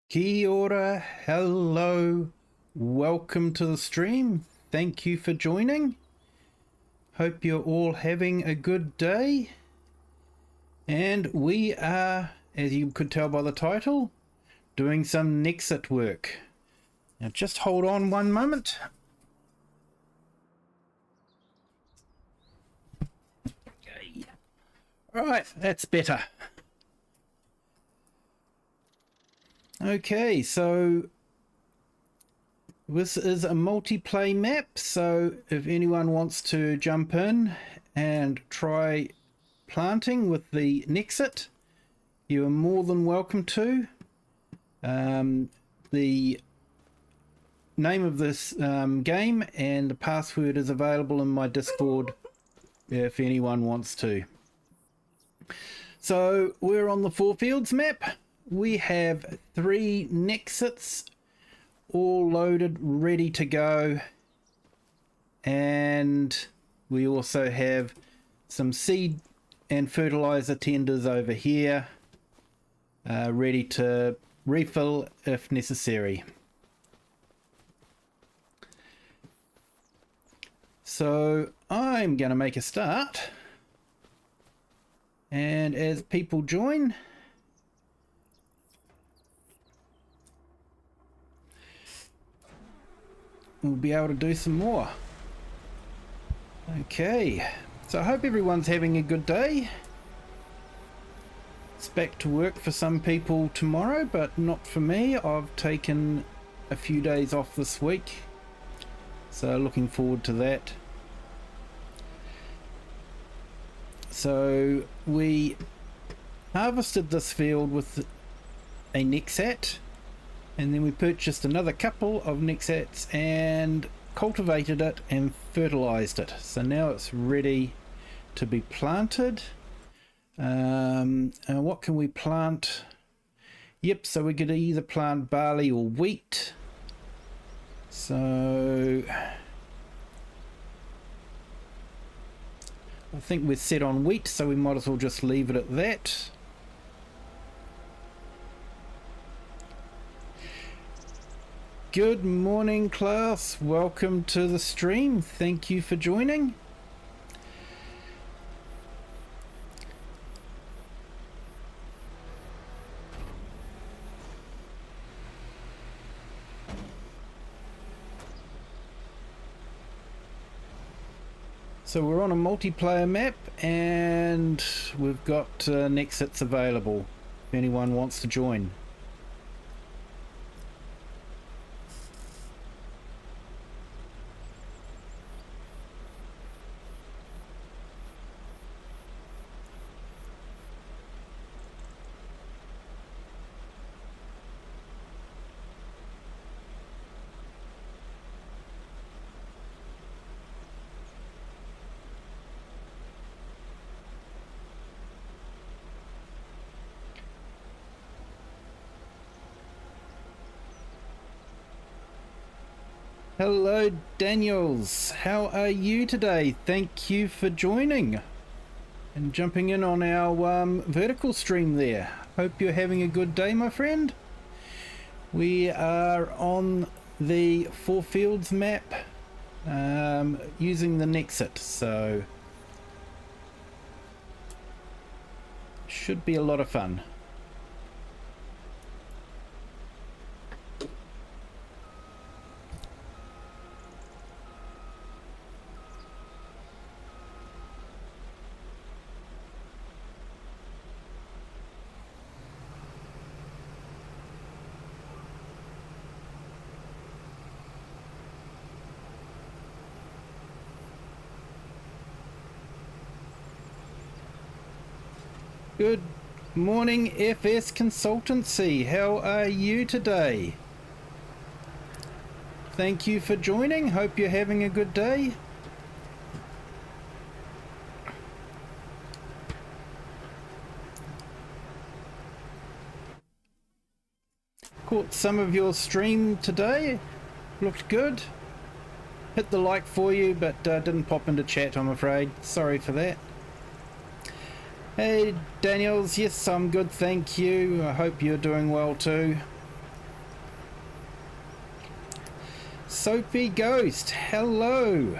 Kia ora, hello, welcome to the stream. Thank you for joining. Hope you're all having a good day. And we are, as you could tell by the title, doing some NEXAT work. Now just hold on one moment. Okay. All right, that's better. Okay, so this is a multiplayer map, so if anyone wants to jump in and try planting with the NEXAT, you are more than welcome to. The name of this game and the password is available in my Discord if anyone wants to. So we're on the FourFields map. We have 3 NEXATs all loaded, ready to go, and we also have some seed and fertilizer tenders over here, ready to refill if necessary. So I'm going to make a start, and as people join, we'll be able to do some more. Okay, so I hope everyone's having a good day. It's back to work for some people tomorrow, but not for me. I've taken a few days off this week, so looking forward to that. So we harvested this field with a NEXAT, and then we purchased another couple of NEXATs and cultivated it and fertilized it. So now it's ready to be planted. What can we plant? Yep, so we could either plant barley or wheat. So I think we're set on wheat, so we might as well just leave it at that. Good morning, class. Welcome to the stream. Thank you for joining. So we're on a multiplayer map, and we've got NEXATs available if anyone wants to join. Hello Daniels, how are you today? Thank you for joining and jumping in on our vertical stream there. Hope you're having a good day, my friend. We are on the FourFields map using the NEXAT, so should be a lot of fun. Good morning, FS Consultancy. How are you today? Thank you for joining. Hope you're having a good day. Caught some of your stream today. Looked good. Hit the like for you, but didn't pop into chat, I'm afraid. Sorry for that. Hey Daniels, yes I'm good, thank you. I hope you're doing well too. Sophie Ghost, hello.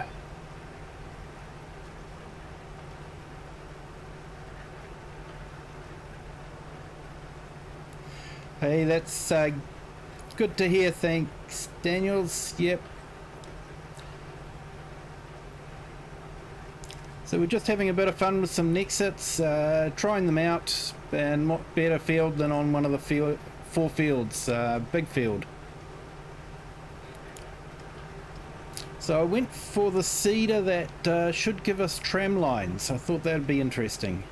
Hey, that's good to hear. Thanks, Daniels. Yep. So we're just having a bit of fun with some NEXATs, trying them out, and what better field than on one of the FourFields, big field. So I went for the cedar that should give us tram lines. I thought that would be interesting.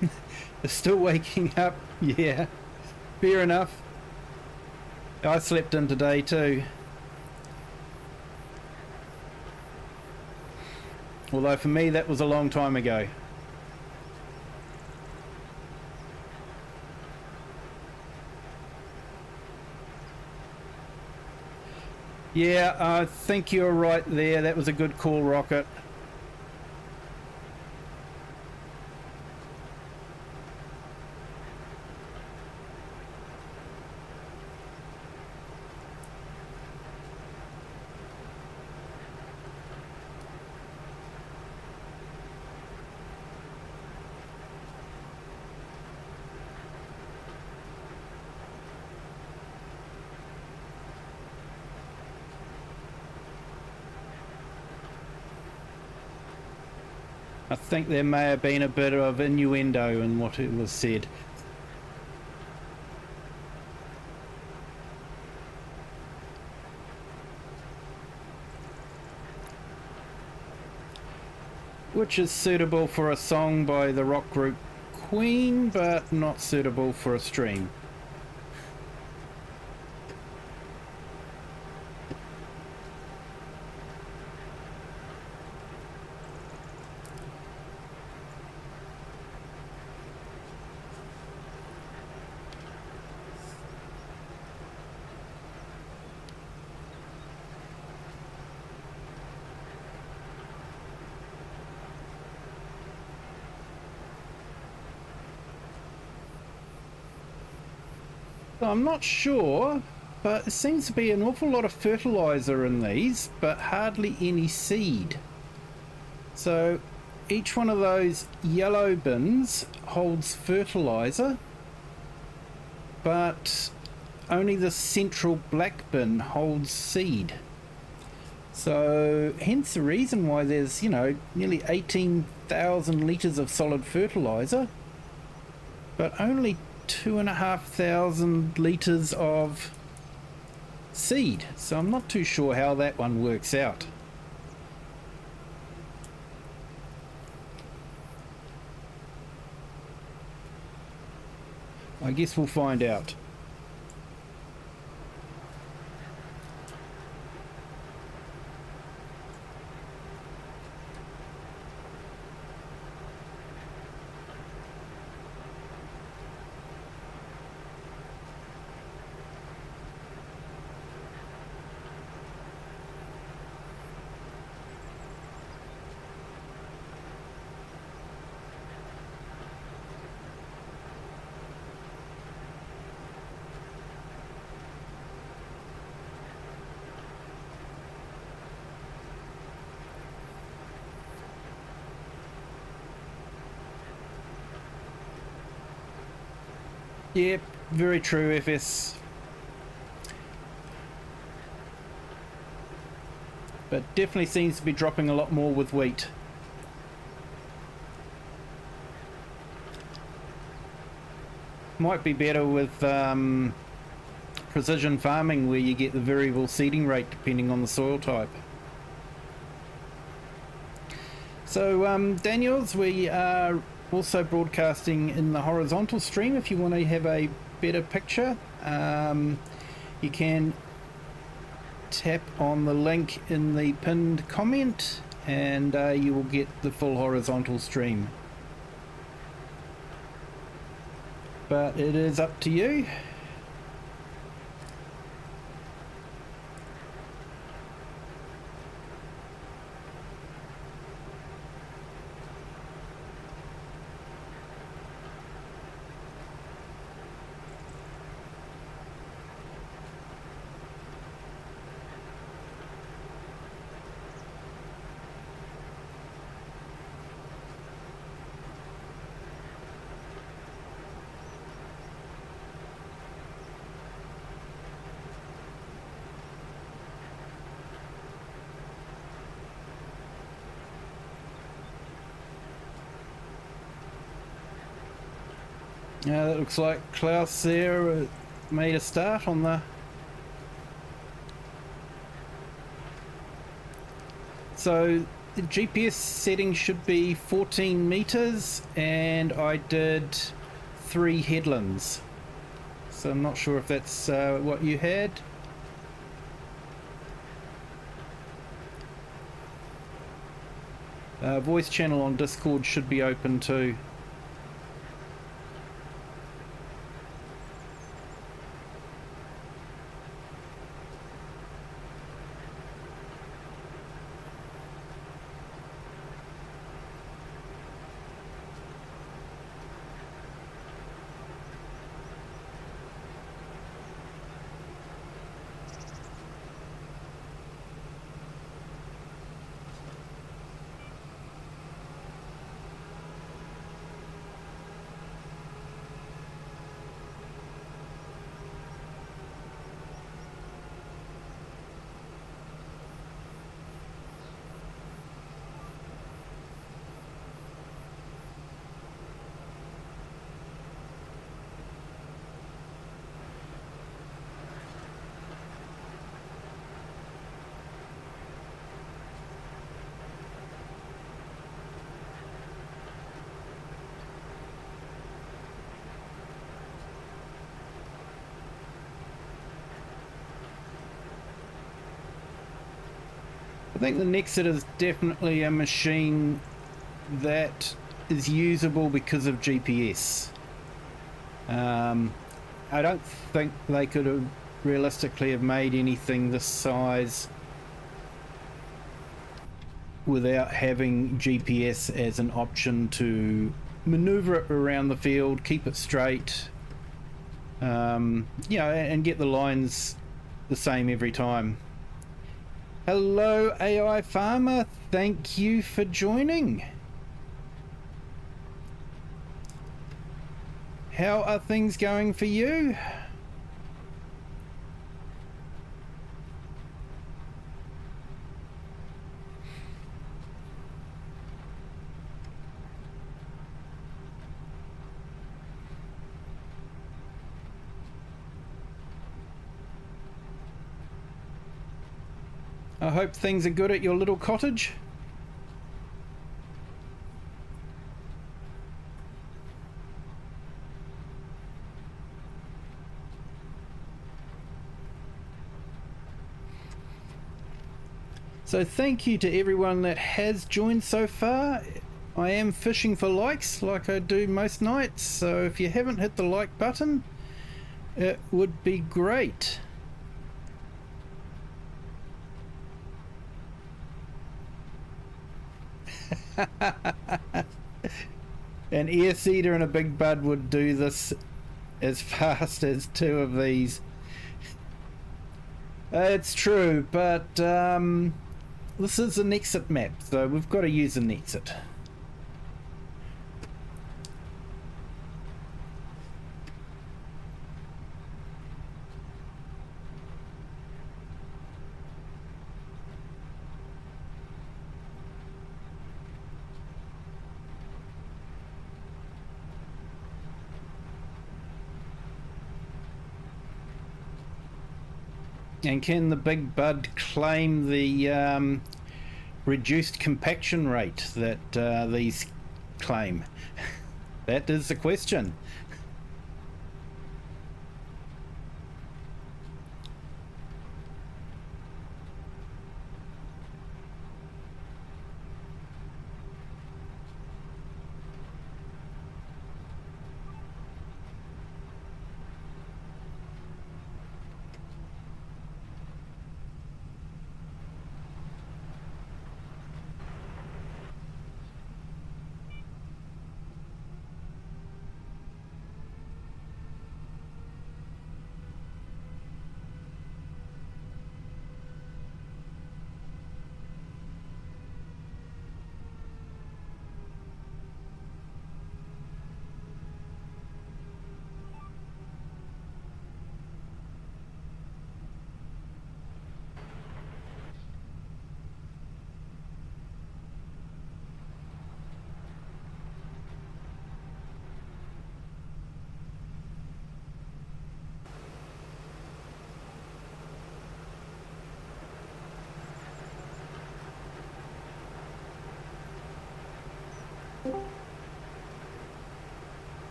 They're still waking up. Yeah, fair enough. I slept in today too. Although for me that was a long time ago. Yeah, I think you're right there. That was a good call, Rocket. I think there may have been a bit of innuendo in what it was said. Which is suitable for a song by the rock group Queen, but not suitable for a stream. I'm not sure, but it seems to be an awful lot of fertilizer in these, but hardly any seed. So each one of those yellow bins holds fertilizer, but only the central black bin holds seed. So hence the reason why there's, you know, nearly 18,000 litres of solid fertilizer, but only 2,500 litres of seed. So I'm not too sure how that one works out. I guess we'll find out. Yep, very true, FS. But definitely seems to be dropping a lot more with wheat. Might be better with precision farming, where you get the variable seeding rate depending on the soil type. So Daniels, we are also broadcasting in the horizontal stream. If you want to have a better picture, you can tap on the link in the pinned comment and you will get the full horizontal stream. But it is up to you. That looks like Klaus there made a start on the... So the GPS setting should be 14 meters, and I did 3 headlands. So I'm not sure if that's what you had. Voice channel on Discord should be open too. I think the NEXAT is definitely a machine that is usable because of GPS. I don't think they could have realistically have made anything this size without having GPS as an option to maneuver it around the field, keep it straight, you know, and get the lines the same every time. Hello, AI Farmer. Thank you for joining. How are things going for you? I hope things are good at your little cottage. So thank you to everyone that has joined so far. I am fishing for likes like I do most nights, so if you haven't hit the like button, it would be great. An ear seeder and a big bud would do this as fast as 2 of these. It's true, but this is a NEXAT map, so we've got to use a NEXAT. And can the big bud claim the reduced compaction rate that these claim? That is the question.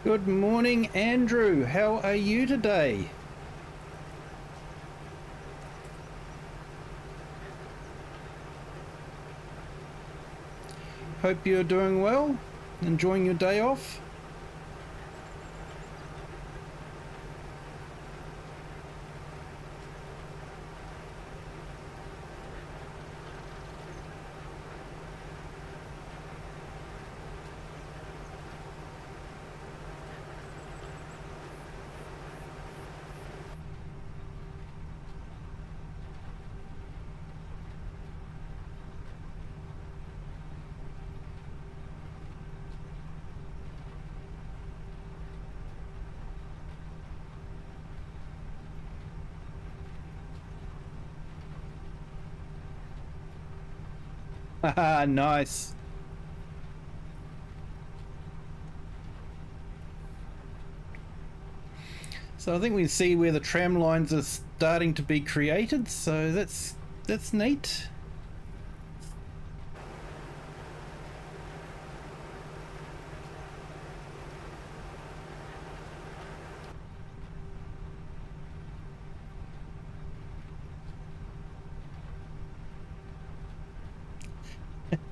Good morning, Andrew. How are you today? Hope you're doing well, enjoying your day off. Haha, nice. So I think we can see where the tram lines are starting to be created, so that's neat.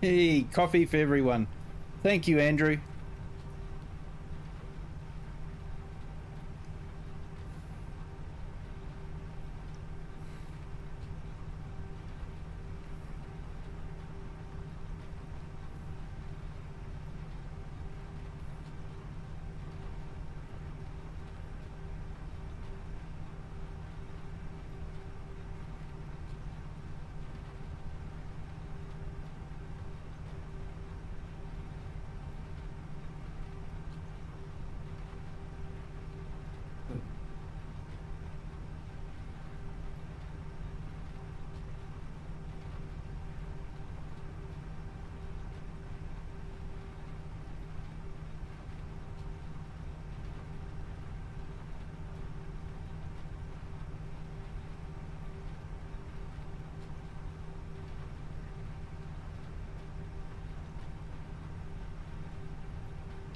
Hey, coffee for everyone. Thank you, Andrew.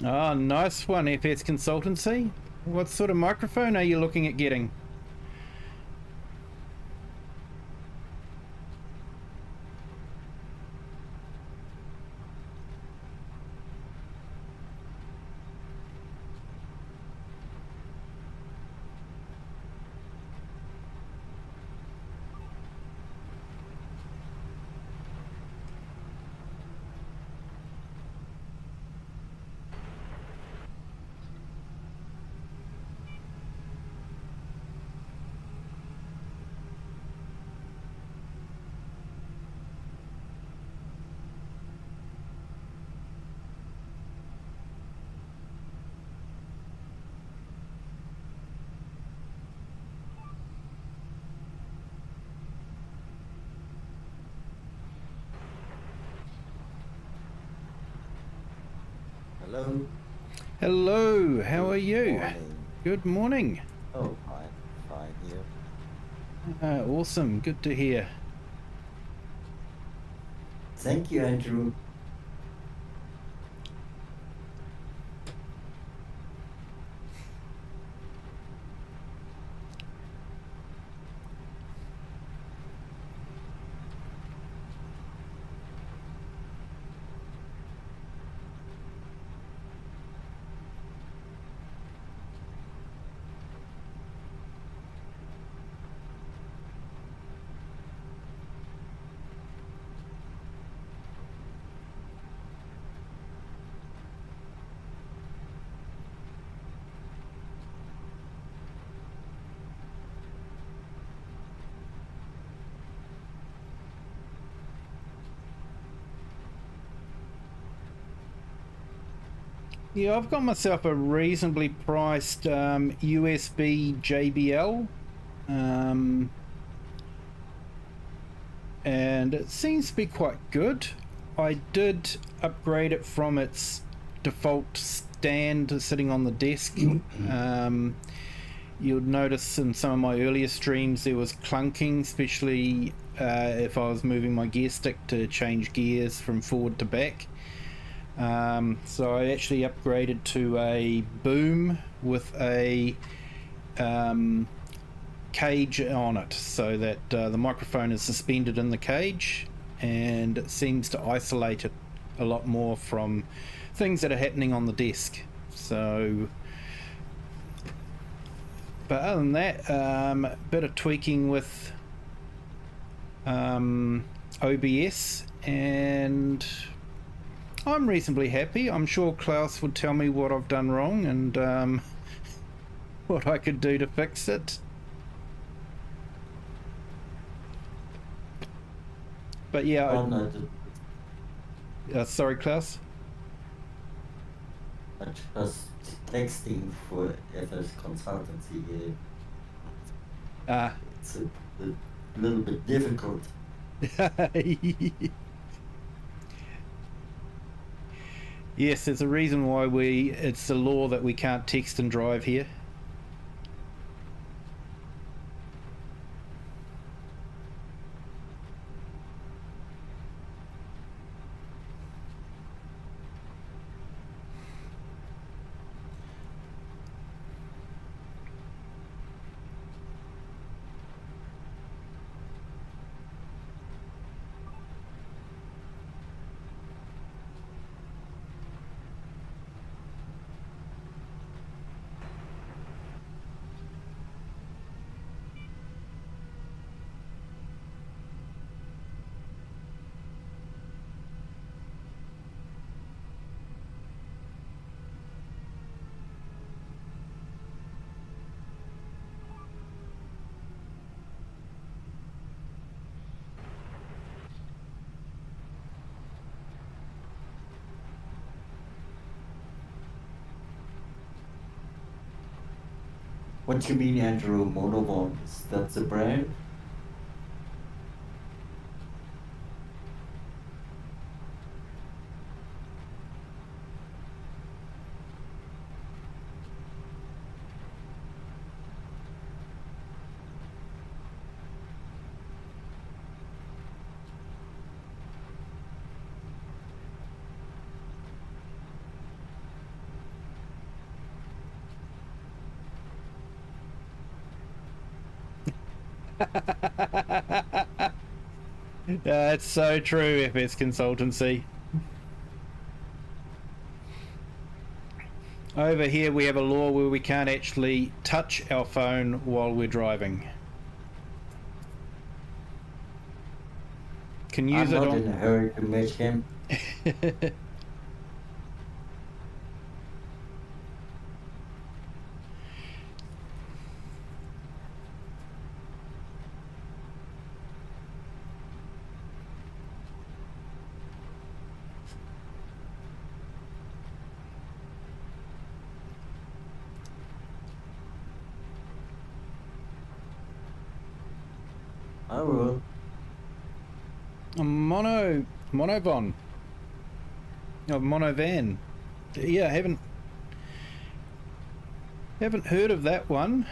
Oh, nice one, FS Consultancy. What sort of microphone are you looking at getting? Hello. Hello, how are you? Morning. Good morning. Oh, fine here. Awesome, good to hear. Thank you, Andrew. Yeah, I've got myself a reasonably priced USB JBL, and it seems to be quite good. I did upgrade it from its default stand sitting on the desk. You'll notice in some of my earlier streams there was clunking, especially if I was moving my gear stick to change gears from forward to back. So I actually upgraded to a boom with a cage on it, so that the microphone is suspended in the cage, and it seems to isolate it a lot more from things that are happening on the desk. So, but other than that, a bit of tweaking with OBS, and I'm reasonably happy. I'm sure Klaus would tell me what I've done wrong and what I could do to fix it. But yeah, Oh, no, sorry, Klaus. I just texting for FS consultancy here. It's a little bit difficult. Yes, there's a reason why it's a law that we can't text and drive here. What do you mean, Andrew? Monobond? Is that the brand? That's so true, FS Consultancy. Over here we have a law where we can't actually touch our phone while we're driving. Can use I'm it not on... in a hurry to meet him. I will. Monovon. Oh, Monovan. Yeah, haven't heard of that one.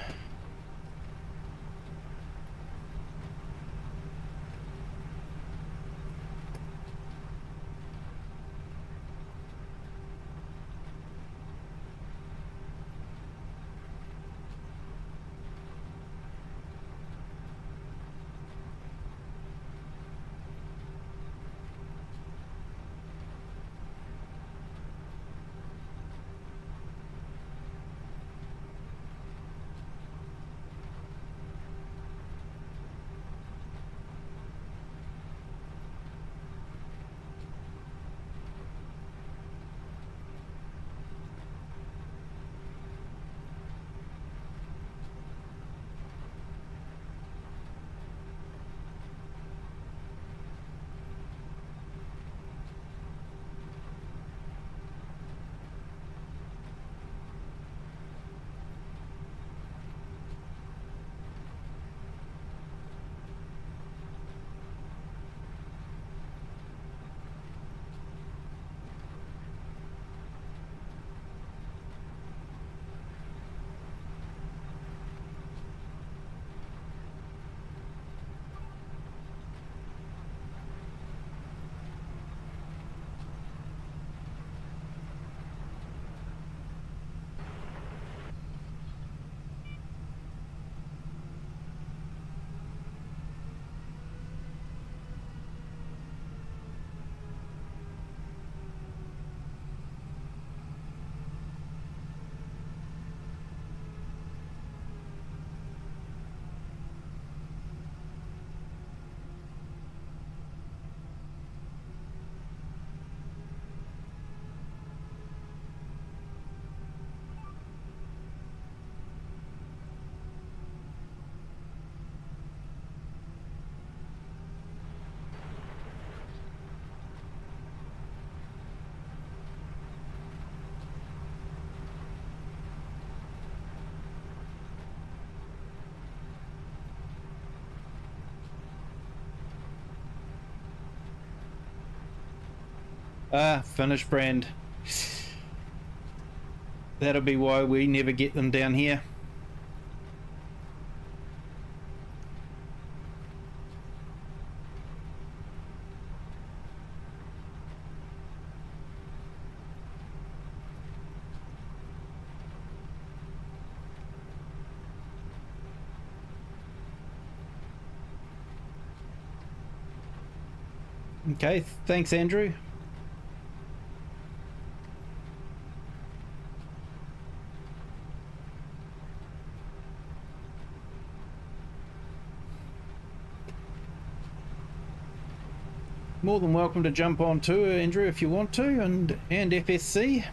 Ah, Finnish brand. That'll be why we never get them down here. Okay, thanks, Andrew. More than welcome to jump on too, Andrew, if you want to, and FSC.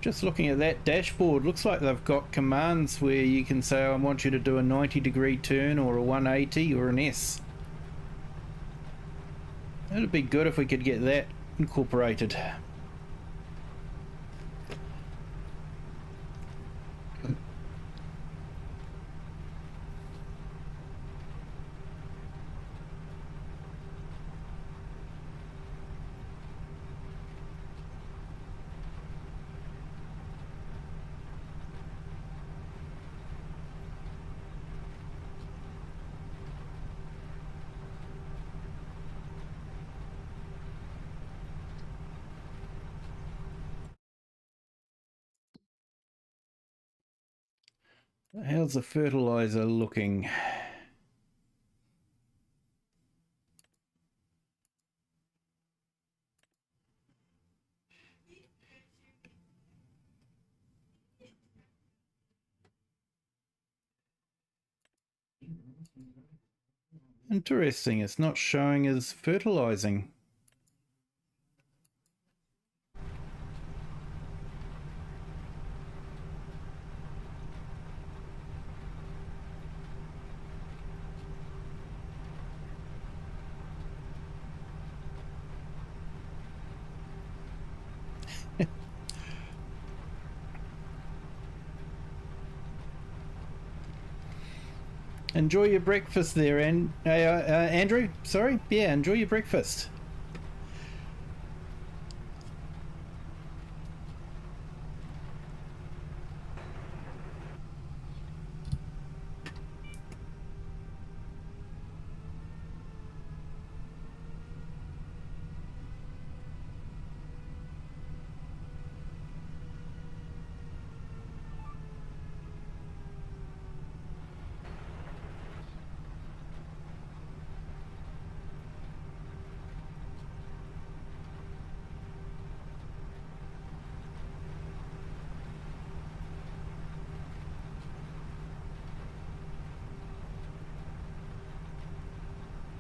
Just looking at that dashboard, looks like they've got commands where you can say, I want you to do a 90-degree turn or a 180 or an S. It'd be good if we could get that incorporated. How's the fertilizer looking? Interesting, it's not showing as fertilizing. Enjoy your breakfast there, Andrew. Sorry, yeah, enjoy your breakfast.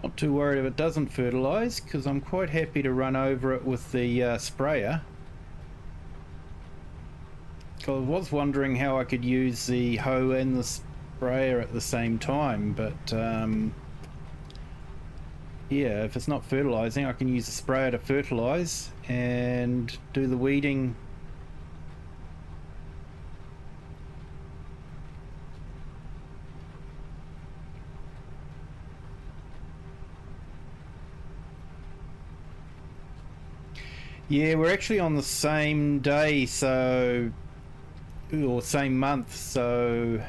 Not too worried if it doesn't fertilize, because I'm quite happy to run over it with the sprayer. I was wondering how I could use the hoe and the sprayer at the same time, but yeah, if it's not fertilizing, I can use the sprayer to fertilize and do the weeding. Yeah, we're actually on the same day, so, or same month, so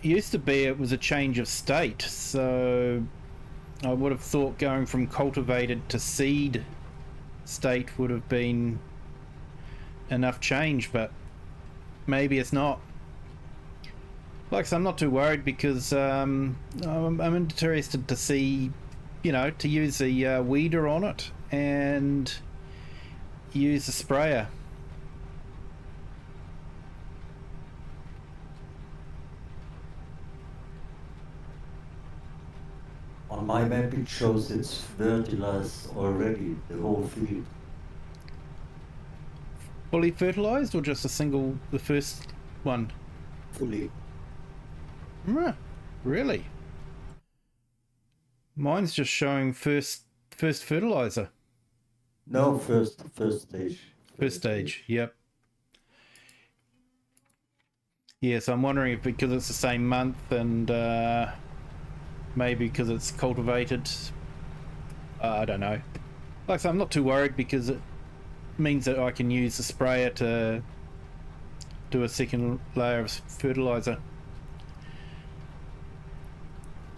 used to be it was a change of state, so I would have thought going from cultivated to seed state would have been enough change, but maybe it's not. Like I said, I'm not too worried because I'm interested to see, you know, to use the weeder on it and use the sprayer. On my map it shows it's fertilized already, the whole field. Fully fertilized or just a single, the first one? Fully. Really? Mine's just showing first fertilizer. No, first stage. First stage, yep. Yeah, so I'm wondering if because it's the same month and maybe because it's cultivated. I don't know. Like I said, I'm not too worried because it means that I can use the sprayer to do a second layer of fertilizer.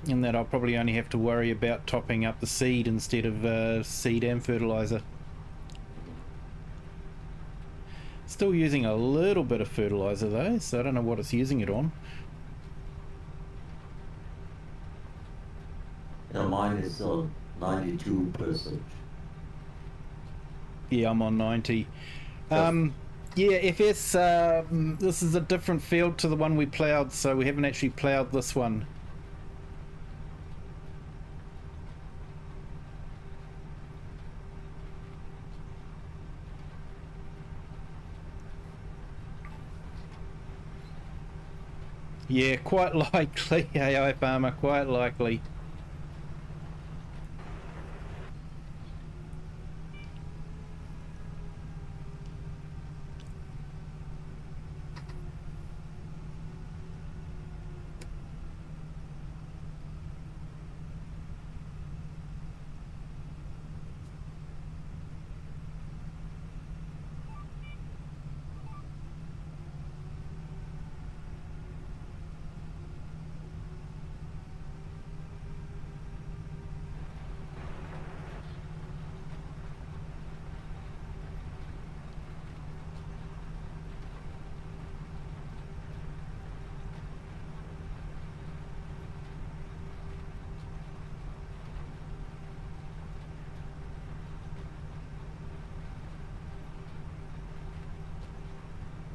And that I'll probably only have to worry about topping up the seed instead of seed and fertilizer. Still using a little bit of fertilizer though, so I don't know what it's using it on. Yeah, mine is on 92%. Yeah, I'm on 90. Yeah, FS, this is a different field to the one we ploughed, so we haven't actually ploughed this one. Yeah, quite likely, AI farmer, quite likely.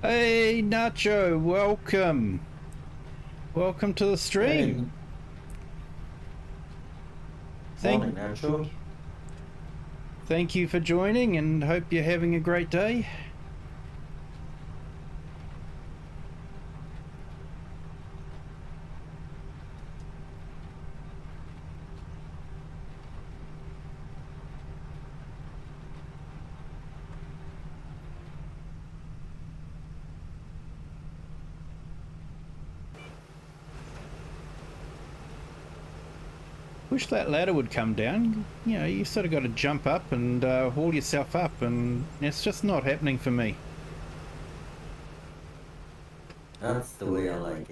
Hey, Nacho, welcome. Welcome to the stream. Morning, Nacho. Thank you for joining and hope you're having a great day. Wish that ladder would come down. You know, you sort of got to jump up and haul yourself up, and it's just not happening for me. That's the way I like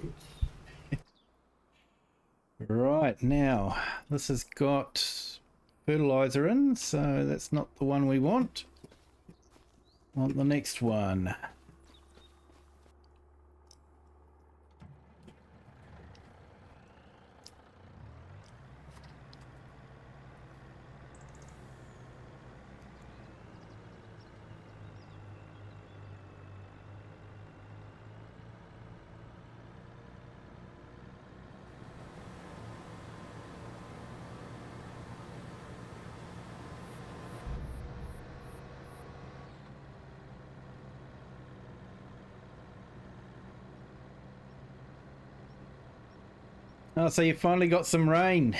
it. Right, now, this has got fertilizer in, so that's not the one we want. Want the next one. Oh, so you finally got some rain,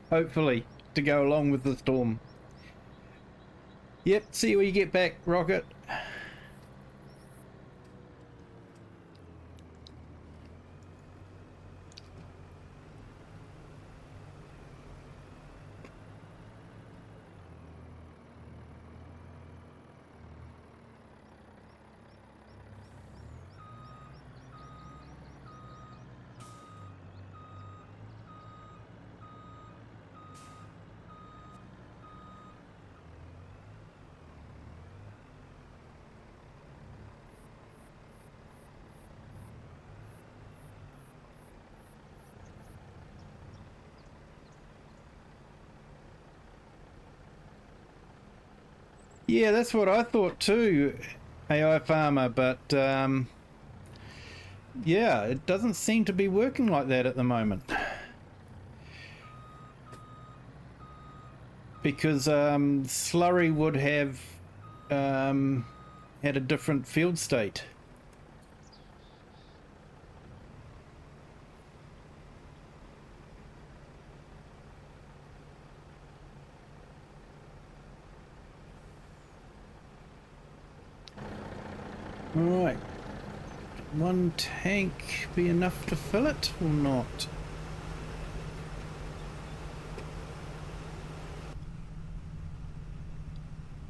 hopefully, to go along with the storm. Yep, see you when you get back, Rocket. Yeah, that's what I thought too, AI Farmer, but yeah, it doesn't seem to be working like that at the moment. Because Slurry would have had a different field state. All right. one tank be enough to fill it or not?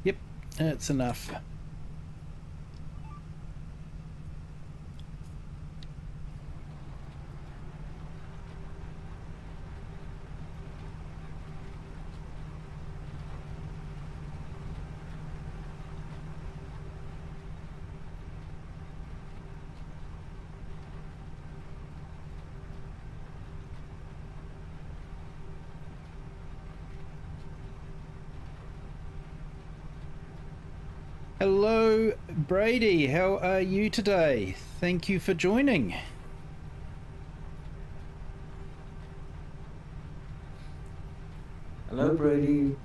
Yep, that's enough. Hello, Brady. How are you today? Thank you for joining. Hello, Brady.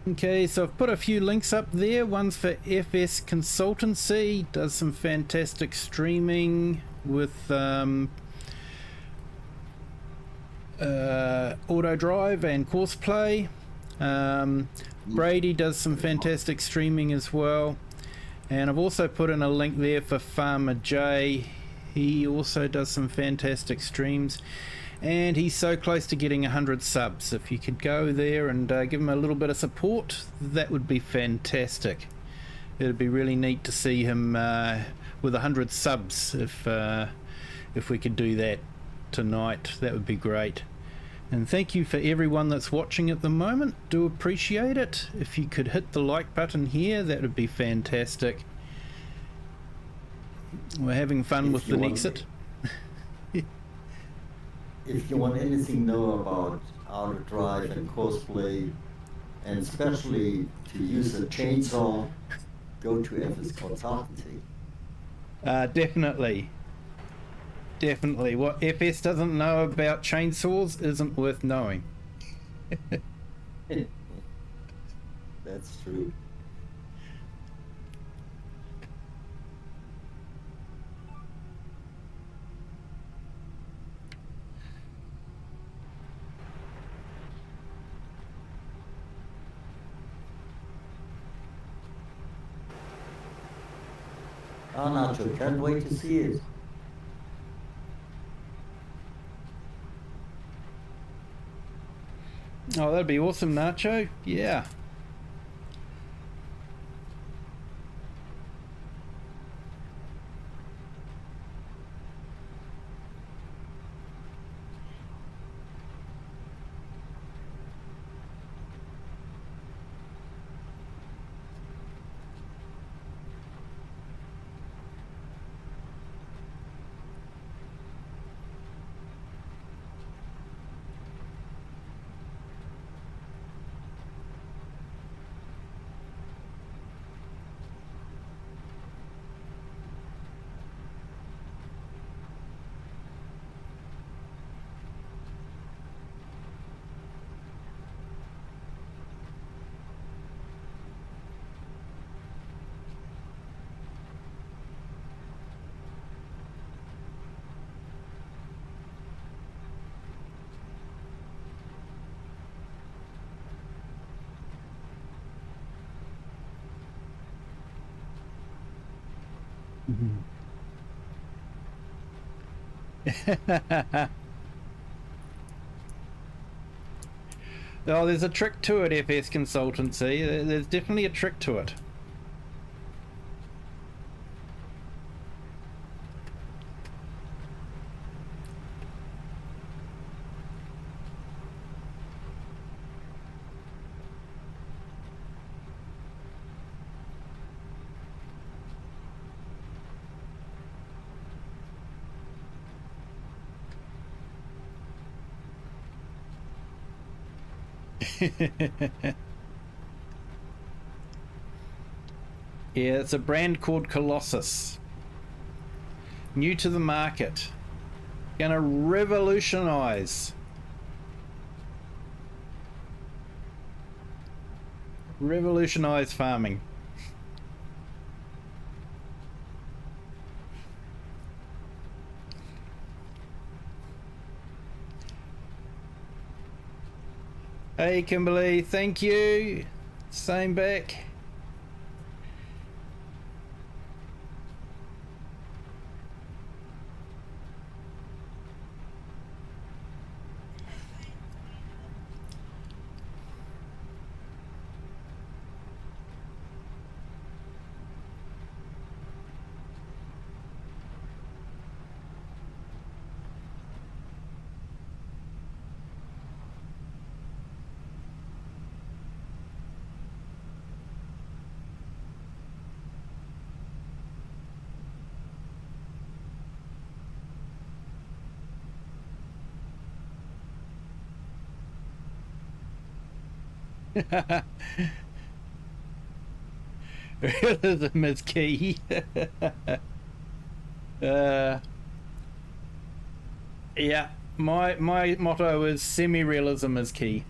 Okay, so I've put a few links up there. One's for FS Consultancy, does some fantastic streaming with auto drive and course play. Brady does some fantastic streaming as well, and I've also put in a link there for Farmer J. He also does some fantastic streams, and he's so close to getting 100 subs. If you could go there and give him a little bit of support, that would be fantastic. It'd be really neat to see him with 100 subs. If we could do that tonight, that would be great. And thank you for everyone that's watching at the moment. Do appreciate it. If you could hit the like button here, that would be fantastic. We're having fun with the NEXAT. If you want anything to know about how to drive and cosplay, and especially to use a chainsaw, go to FS Consultancy. Definitely. Definitely. What FS doesn't know about chainsaws isn't worth knowing. That's true. Oh, Nacho, can't wait to see it. Oh, that'd be awesome, Nacho. Yeah. Oh, there's a trick to it, FS Consultancy. There's definitely a trick to it. Yeah, it's a brand called Colossus. New to the market. Gonna revolutionize farming. Hey Kimberly, thank you. Same back. Realism is key. Yeah, my motto is semi-realism is key.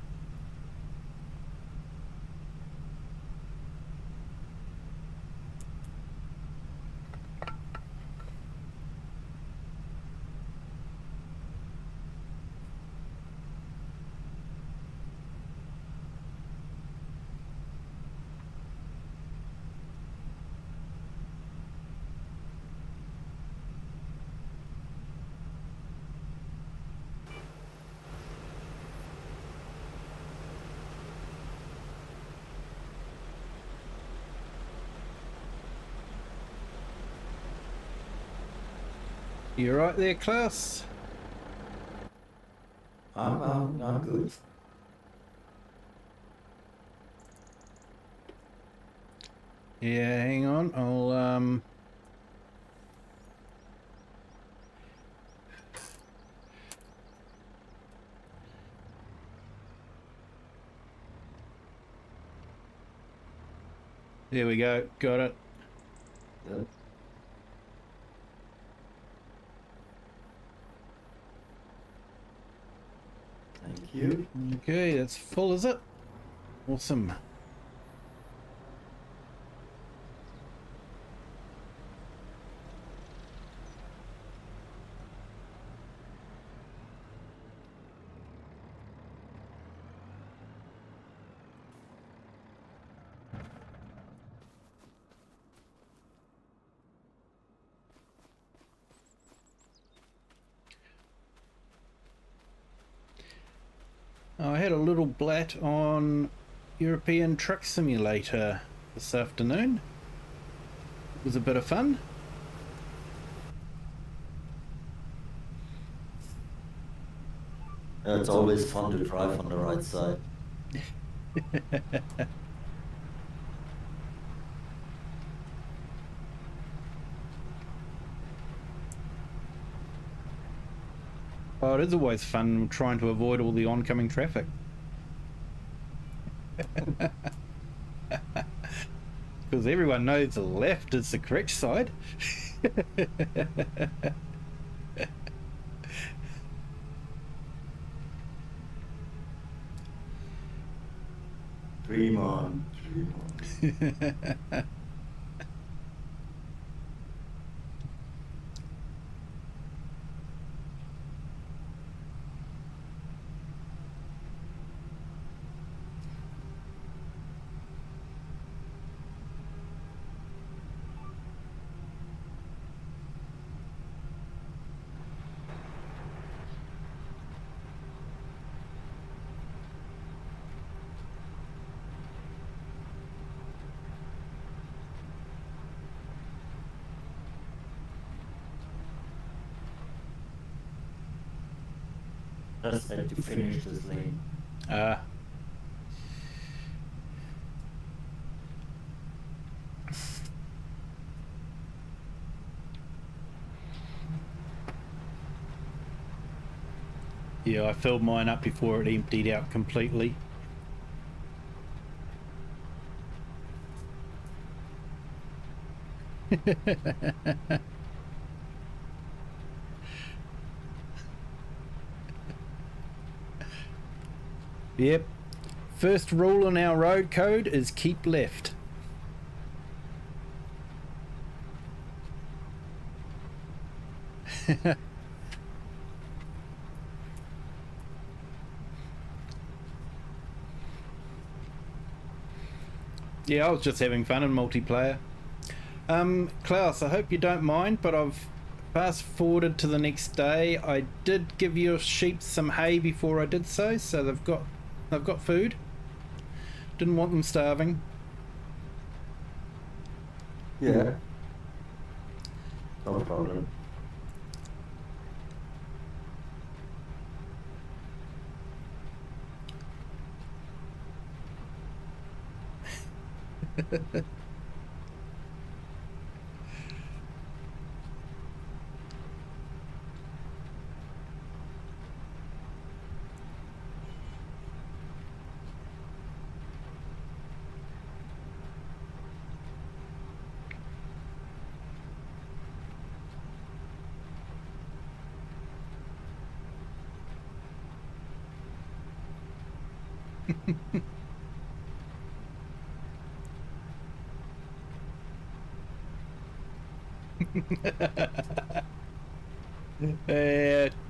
You right there, Klaus? I'm good. Yeah, hang on. I'll there we go. Got it. Yep. Thank you. Okay, that's full, is it? Awesome. I had a little blat on European Truck Simulator this afternoon. It was a bit of fun. It's always fun to drive on the right side. Oh, it is always fun trying to avoid all the oncoming traffic. Because everyone knows the left is the correct side. Dream on, dream on. Just had to finish this lane. Yeah, I filled mine up before it emptied out completely. Yep. First rule in our road code is keep left. Yeah, I was just having fun in multiplayer. Klaus, I hope you don't mind, but I've fast forwarded to the next day. I did give your sheep some hay before I did so they've got food. Didn't want them starving. Yeah. No problem.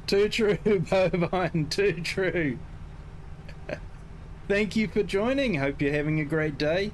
Too true, Bovine, too true. Thank you for joining. Hope you're having a great day.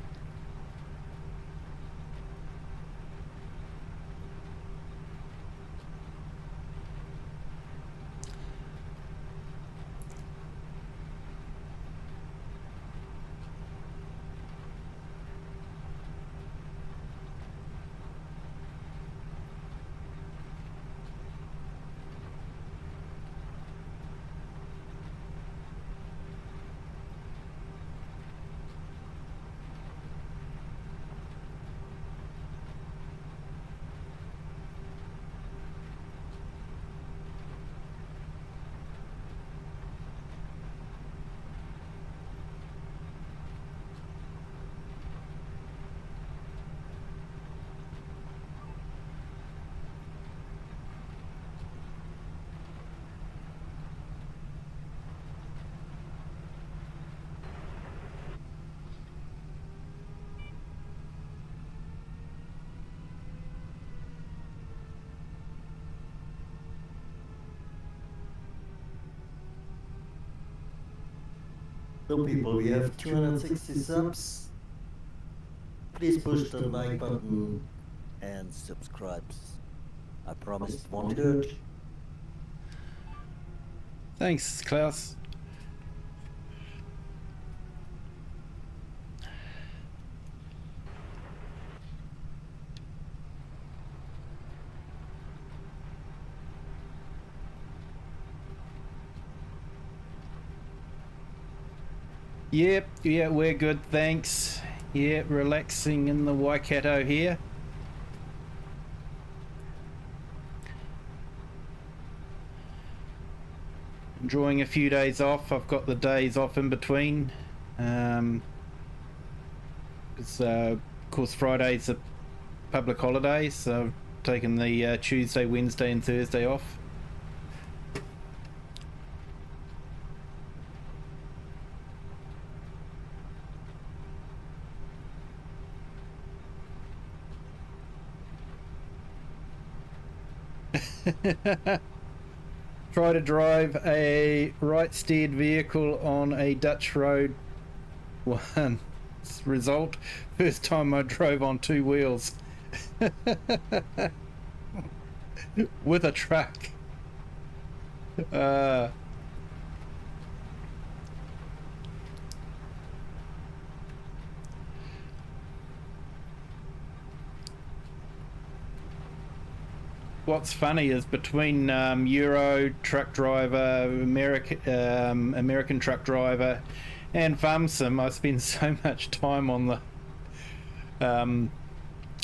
So people, we have 260 subs. Please push the like button and subscribe. I promise it won't hurt. Thanks, Klaus. Yep, yeah, we're good, thanks. Yeah, relaxing in the Waikato here. Enjoying a few days off. I've got the days off in between. It's, of course, Friday's a public holiday, so I've taken the Tuesday, Wednesday and Thursday off. Try to drive a right steered vehicle on a Dutch road. One result, first time I drove on two wheels with a truck. What's funny is between Euro truck driver, American truck driver, and farm sim, I spend so much time on the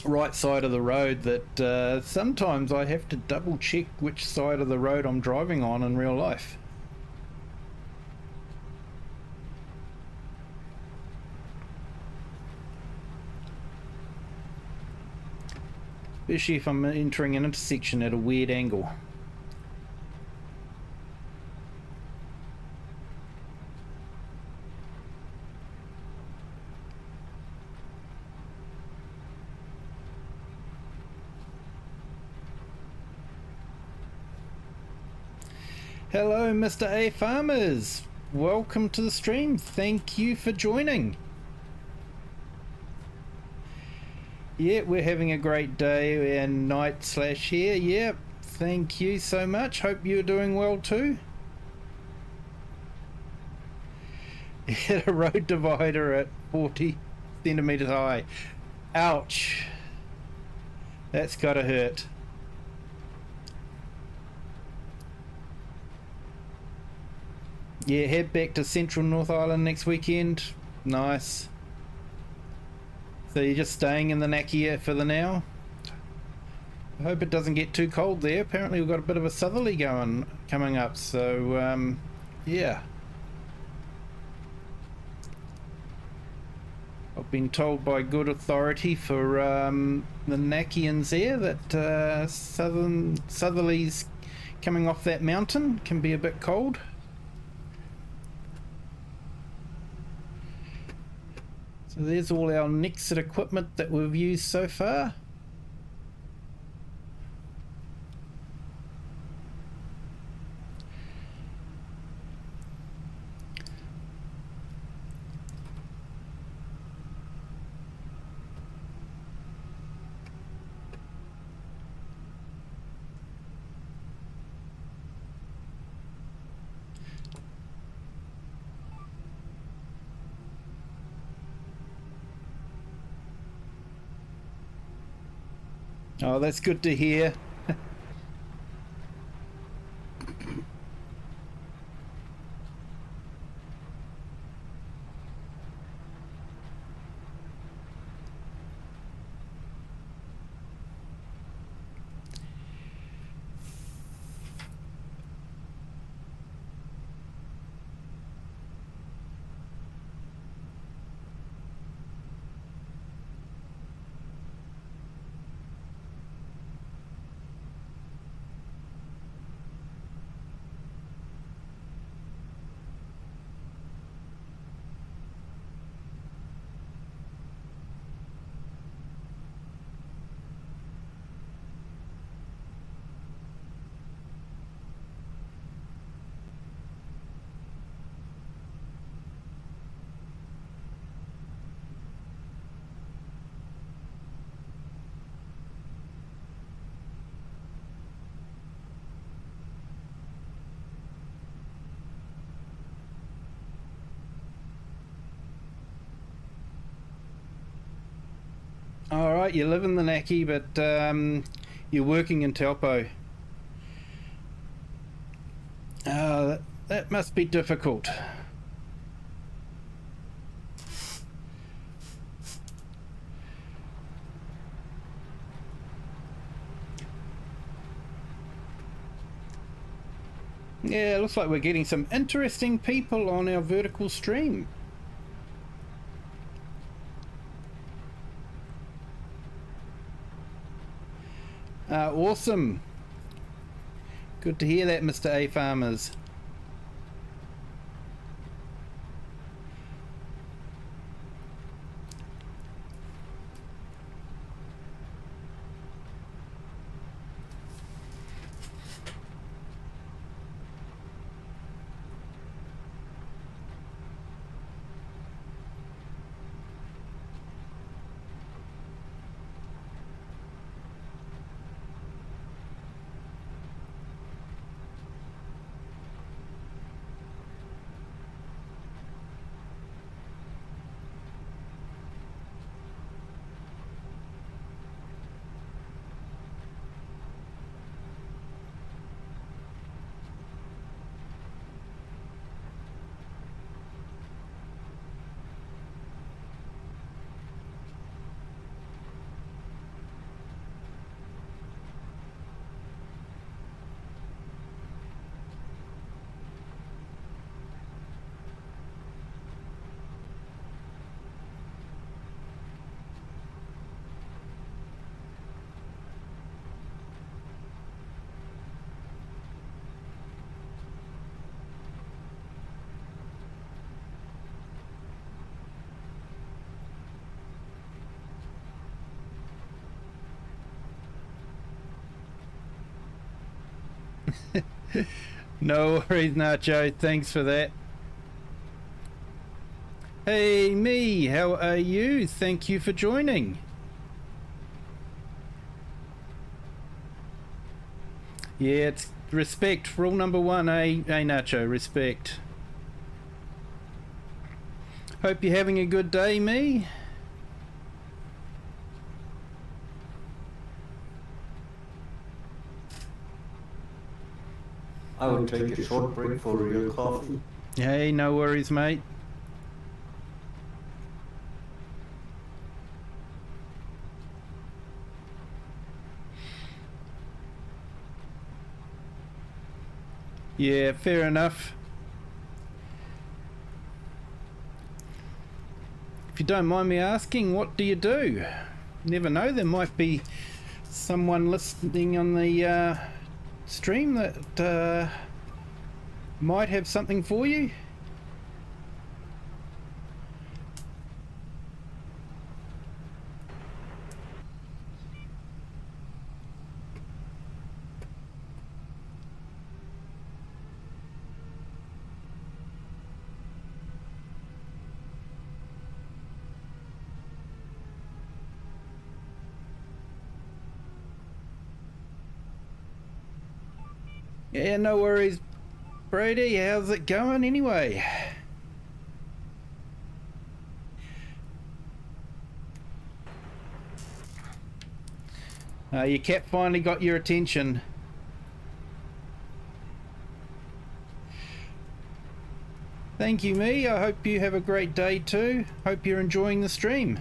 right side of the road that sometimes I have to double check which side of the road I'm driving on in real life. especially if I'm entering an intersection at a weird angle. Hello, Mr. A Farmers. Welcome to the stream. Thank you for joining. Yeah, we're having a great day and night slash here. Yeah, thank you so much. Hope you're doing well too. Hit a road divider at 40 centimeters high. Ouch. That's gotta hurt. Yeah, head back to Central North Island next weekend. Nice. So you're just staying in the Nakia for the now? I hope it doesn't get too cold there. Apparently we've got a bit of a southerly coming up, so yeah. I've been told by good authority for the Nakians there that southerlies coming off that mountain can be a bit cold. So there's all our NEXAT equipment that we've used so far. Oh, that's good to hear. All right, you live in the Naki, but you're working in Taupo. That must be difficult. Yeah, it looks like we're getting some interesting people on our vertical stream. Awesome. Good to hear that, Mr. A Farmers. No worries, Nacho. Thanks for that. Hey, me. How are you? Thank you for joining. Yeah, it's respect. Rule number one, Nacho? Respect. Hope you're having a good day, me. I would take a short break for real coffee. Hey, no worries, mate. Yeah, fair enough. If you don't mind me asking, what do you do? Never know, there might be someone listening on the stream that might have something for you. Yeah, no worries, Brady. How's it going anyway? Your cat finally got your attention. Thank you, me. I hope you have a great day too. Hope you're enjoying the stream.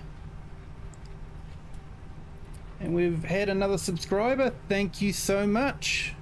And we've had another subscriber. Thank you so much.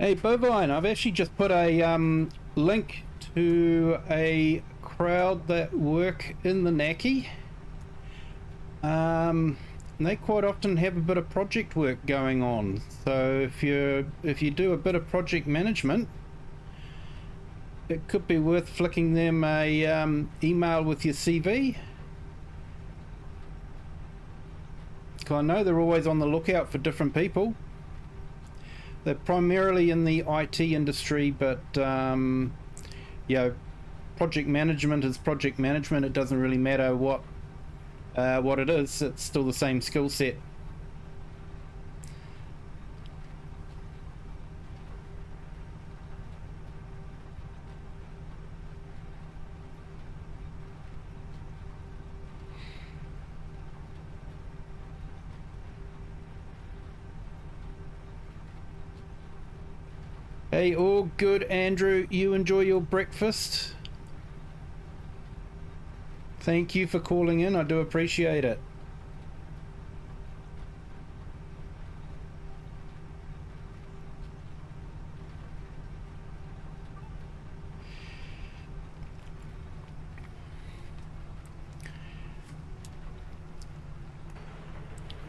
Hey, Bovine, I've actually just put a link to a crowd that work in the Naki. They quite often have a bit of project work going on. So if you do a bit of project management, it could be worth flicking them a email with your CV. I know they're always on the lookout for different people. They're primarily in the IT industry, but you know, project management is project management. It doesn't really matter what it is. It's still the same skill set. Hey, all good, Andrew. You enjoy your breakfast. Thank you for calling in. I do appreciate it.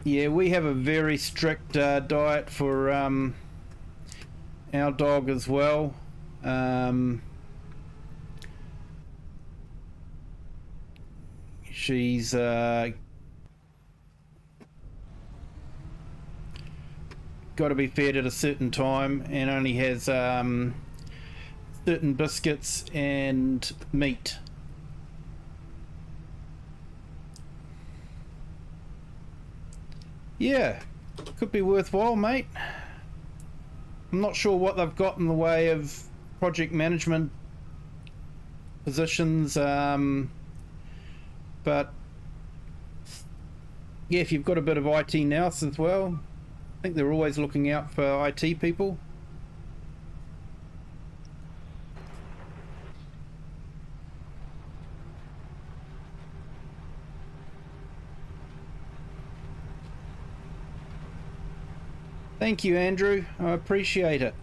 Yeah, we have a very strict diet for our dog as well. She's got to be fed at a certain time and only has certain biscuits and meat. Yeah, could be worthwhile, mate. I'm not sure what they've got in the way of project management positions, but yeah, if you've got a bit of IT nous as well, I think they're always looking out for IT people. Thank you, Andrew. I appreciate it.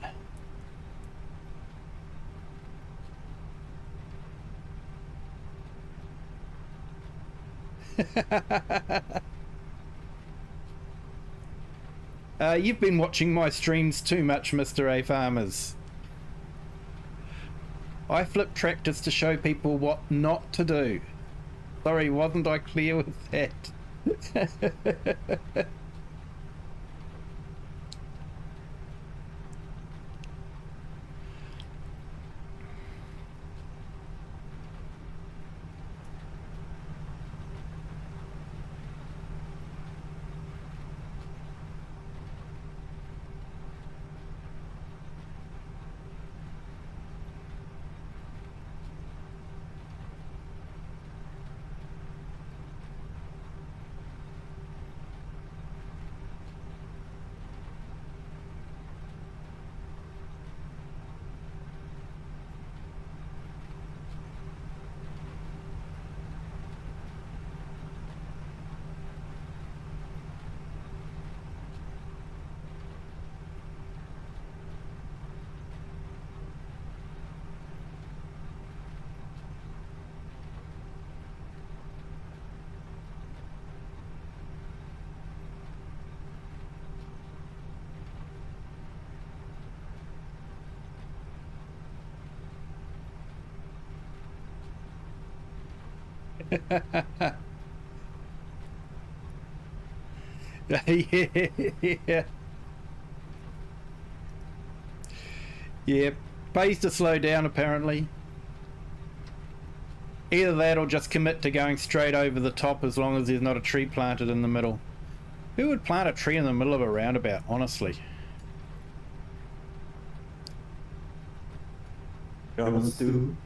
You've been watching my streams too much, Mr. A Farmers. I flip tractors to show people what not to do. Sorry, wasn't I clear with that? Yeah. Yeah, pays to slow down apparently. Either that or just commit to going straight over the top as long as there's not a tree planted in the middle. Who would plant a tree in the middle of a roundabout, honestly? Germans do.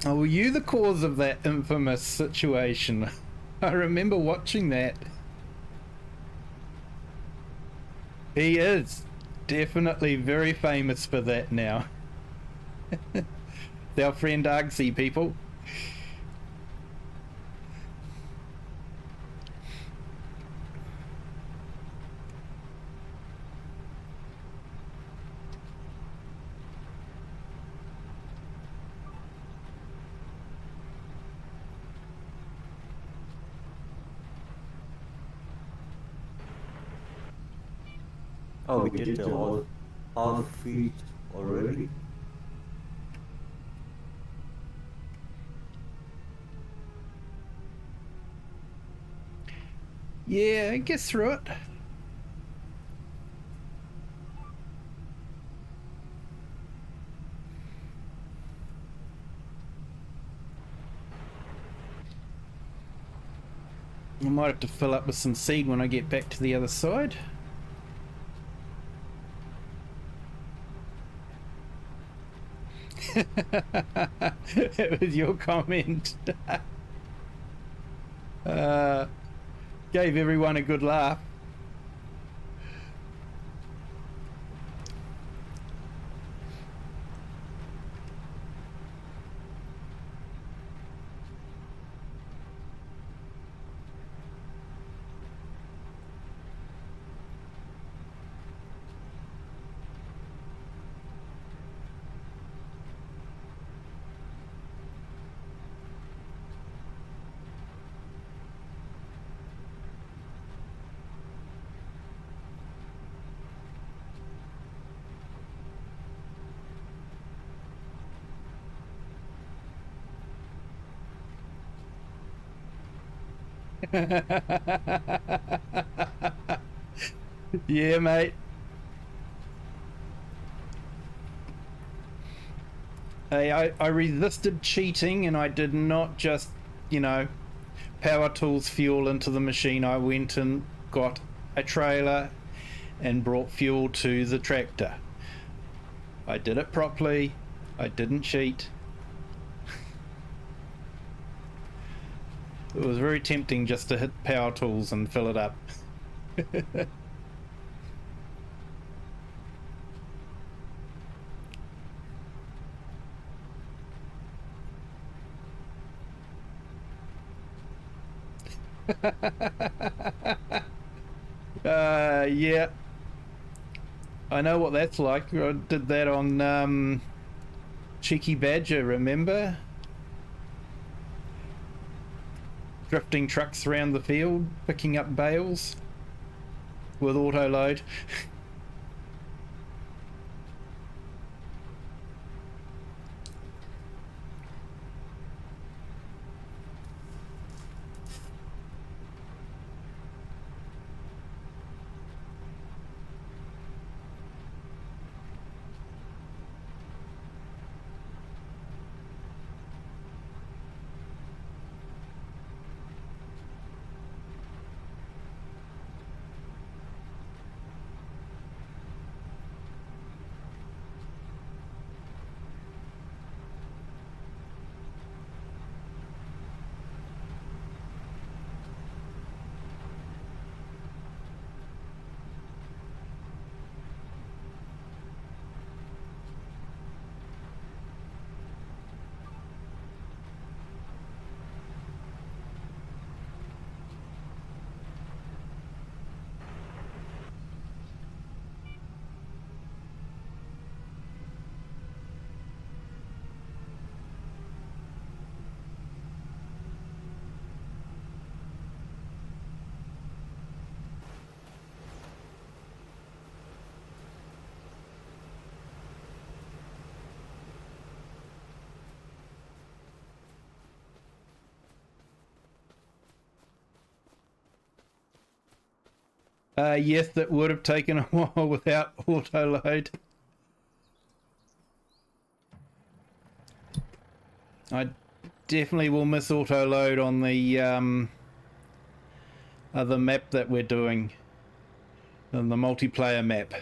Oh, were you the cause of that infamous situation? I remember watching that. He is definitely very famous for that now. It's our friend Argsy, people. Oh, we did the whole half feet already. Yeah, I guess through it. I might have to fill up with some seed when I get back to the other side. It was your comment. Gave everyone a good laugh. Yeah, mate. Hey, I resisted cheating and I did not just, you know, power tools fuel into the machine. I went and got a trailer and brought fuel to the tractor. I did it properly. I didn't cheat. It was very tempting just to hit power tools and fill it up. Yeah. I know what that's like. I did that on Cheeky Badger, remember? Drifting trucks around the field, picking up bales with auto load. Yes, that would have taken a while without auto load. I definitely will miss auto load on the other map that we're doing, on the multiplayer map.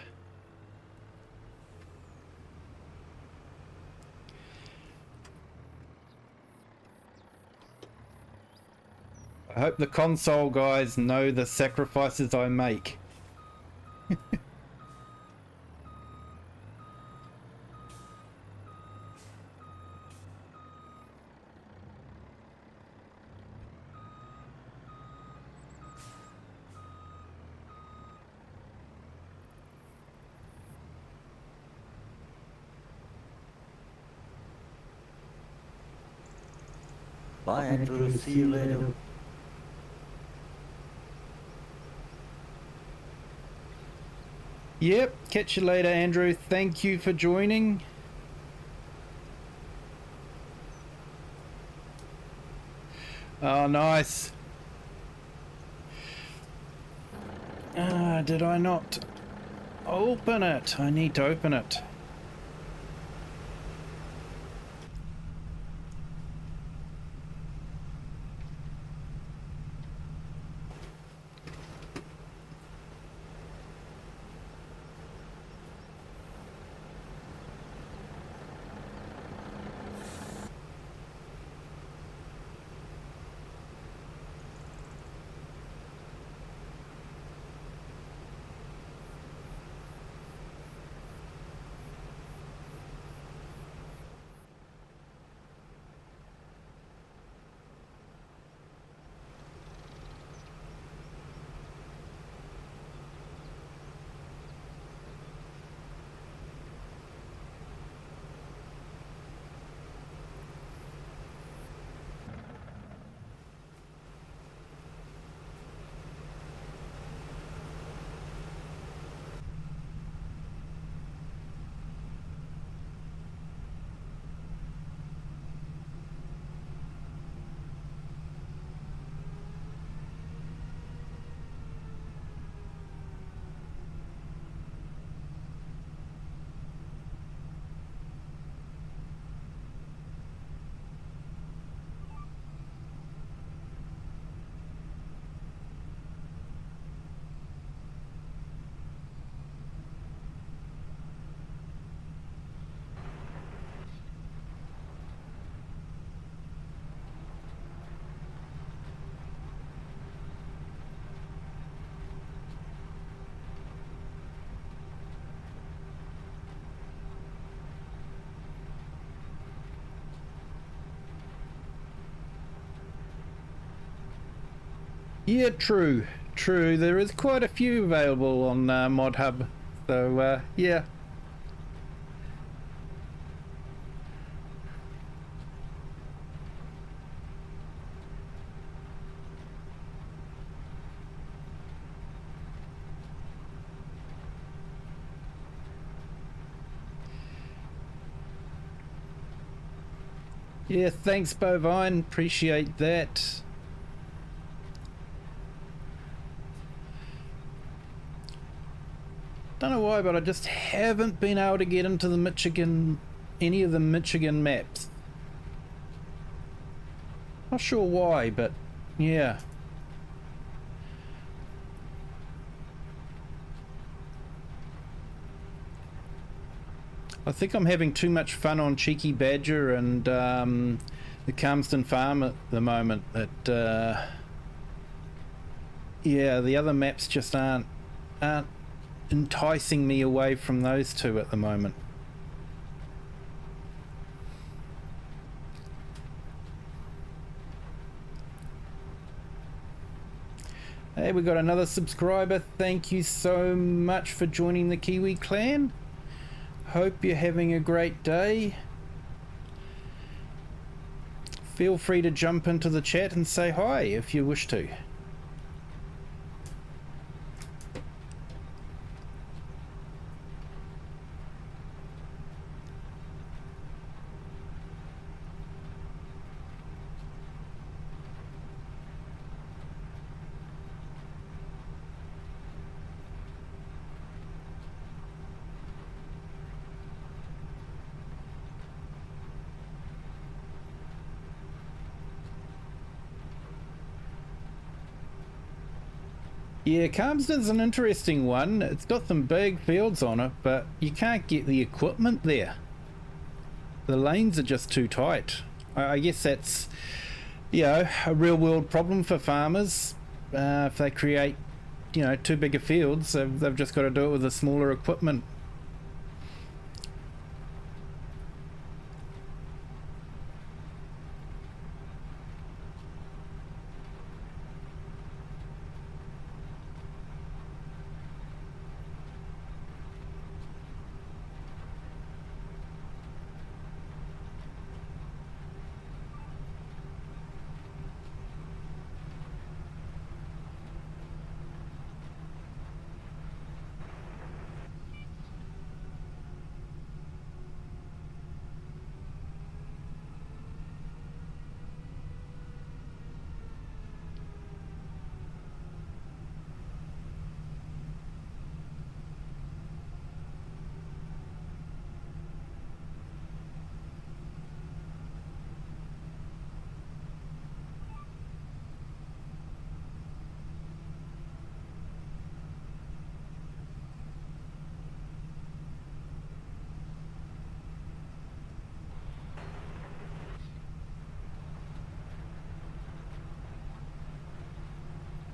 I hope the console guys know the sacrifices I make. Bye, Andrew. See you later. Yep, catch you later, Andrew. Thank you for joining. Oh, nice. Did I not open it? I need to open it. Yeah, true. True. There is quite a few available on Mod Hub. So, yeah. Yeah, thanks, Bovine. Appreciate that. Don't know why, but I just haven't been able to get into the any of the Michigan maps. Not sure why, but yeah. I think I'm having too much fun on Cheeky Badger and the Calmsden Farm at the moment. That yeah, the other maps just aren't enticing me away from those two at the moment. Hey, we got another subscriber. Thank you so much for joining the Kiwi clan. Hope you're having a great day. Feel free to jump into the chat and say hi if you wish to. Yeah, Calmsden's an interesting one. It's got some big fields on it, but you can't get the equipment there. The lanes are just too tight. I guess that's, you know, a real world problem for farmers. If they create, you know, too big a fields, they've just got to do it with the smaller equipment.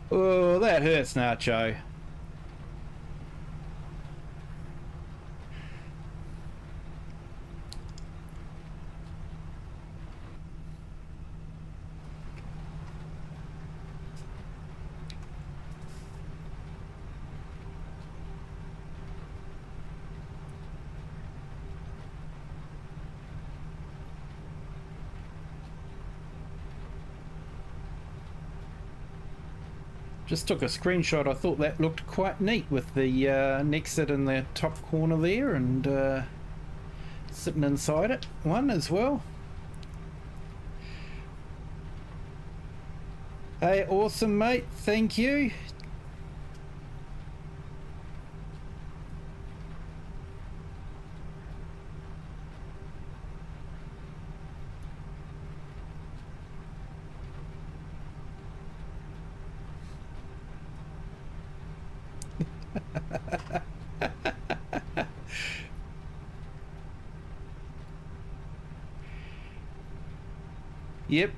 Oh, that hurts, Nacho. Just took a screenshot. I thought that looked quite neat with the NEXAT in the top corner there and sitting inside it one as well. Hey, awesome, mate. Thank you. Yep.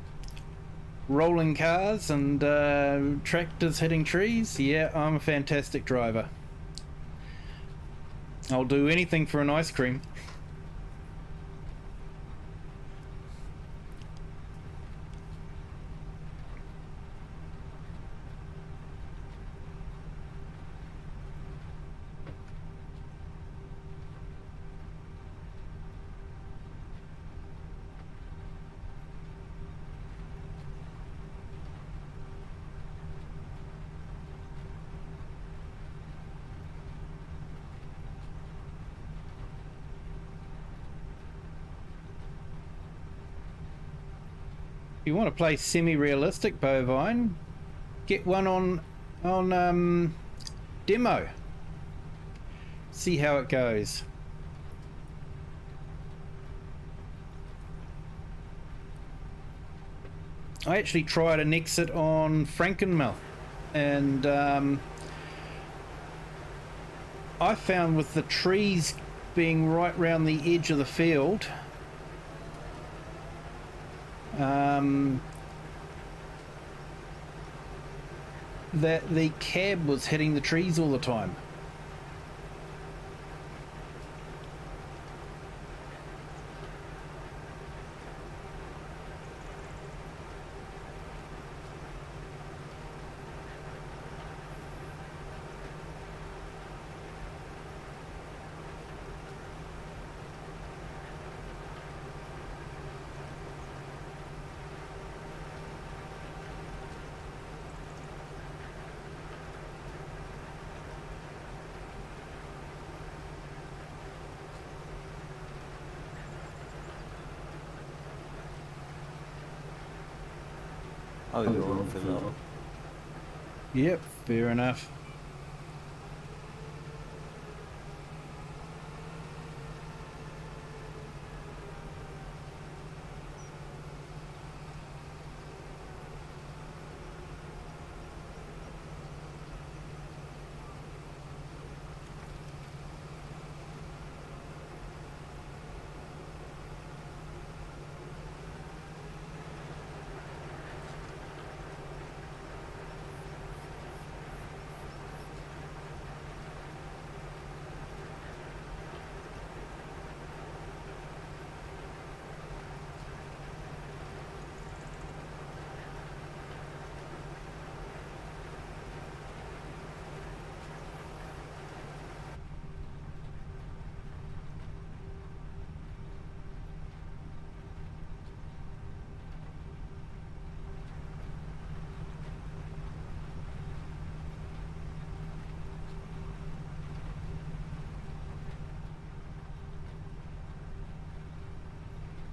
Rolling cars and tractors hitting trees. Yeah, I'm a fantastic driver. I'll do anything for an ice cream. If you want to play semi-realistic bovine, get one on demo. See how it goes. I actually tried a NEXAT on Frankenmuth, and I found with the trees being right round the edge of the field, that the cab was hitting the trees all the time. Oh, you're on for that. Yep, fair enough.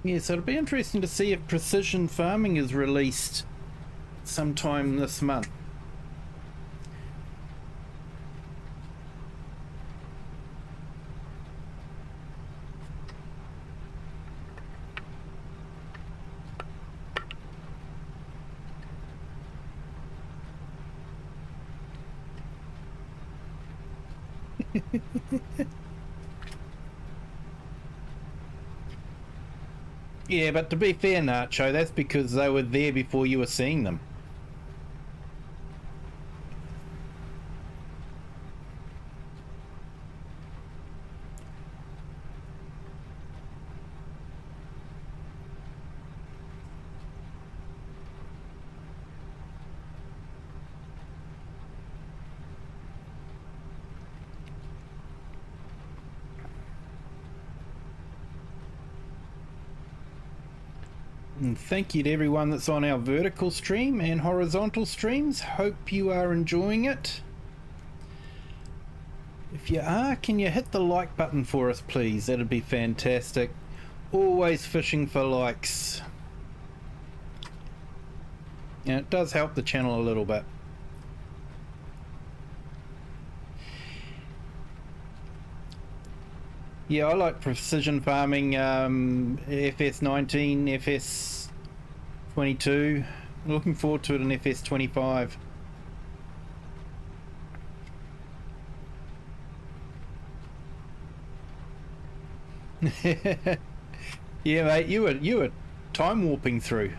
Yeah, so it'll be interesting to see if precision farming is released sometime this month. Yeah, but to be fair, Nacho, that's because they were there before you were seeing them. And thank you to everyone that's on our vertical stream and horizontal streams. Hope you are enjoying it. If you are, can you hit the like button for us, please? That'd be fantastic. Always fishing for likes. And it does help the channel a little bit. Yeah, I like precision farming, FS19, FS22. Looking forward to it in FS25. Yeah, mate, you were time warping through.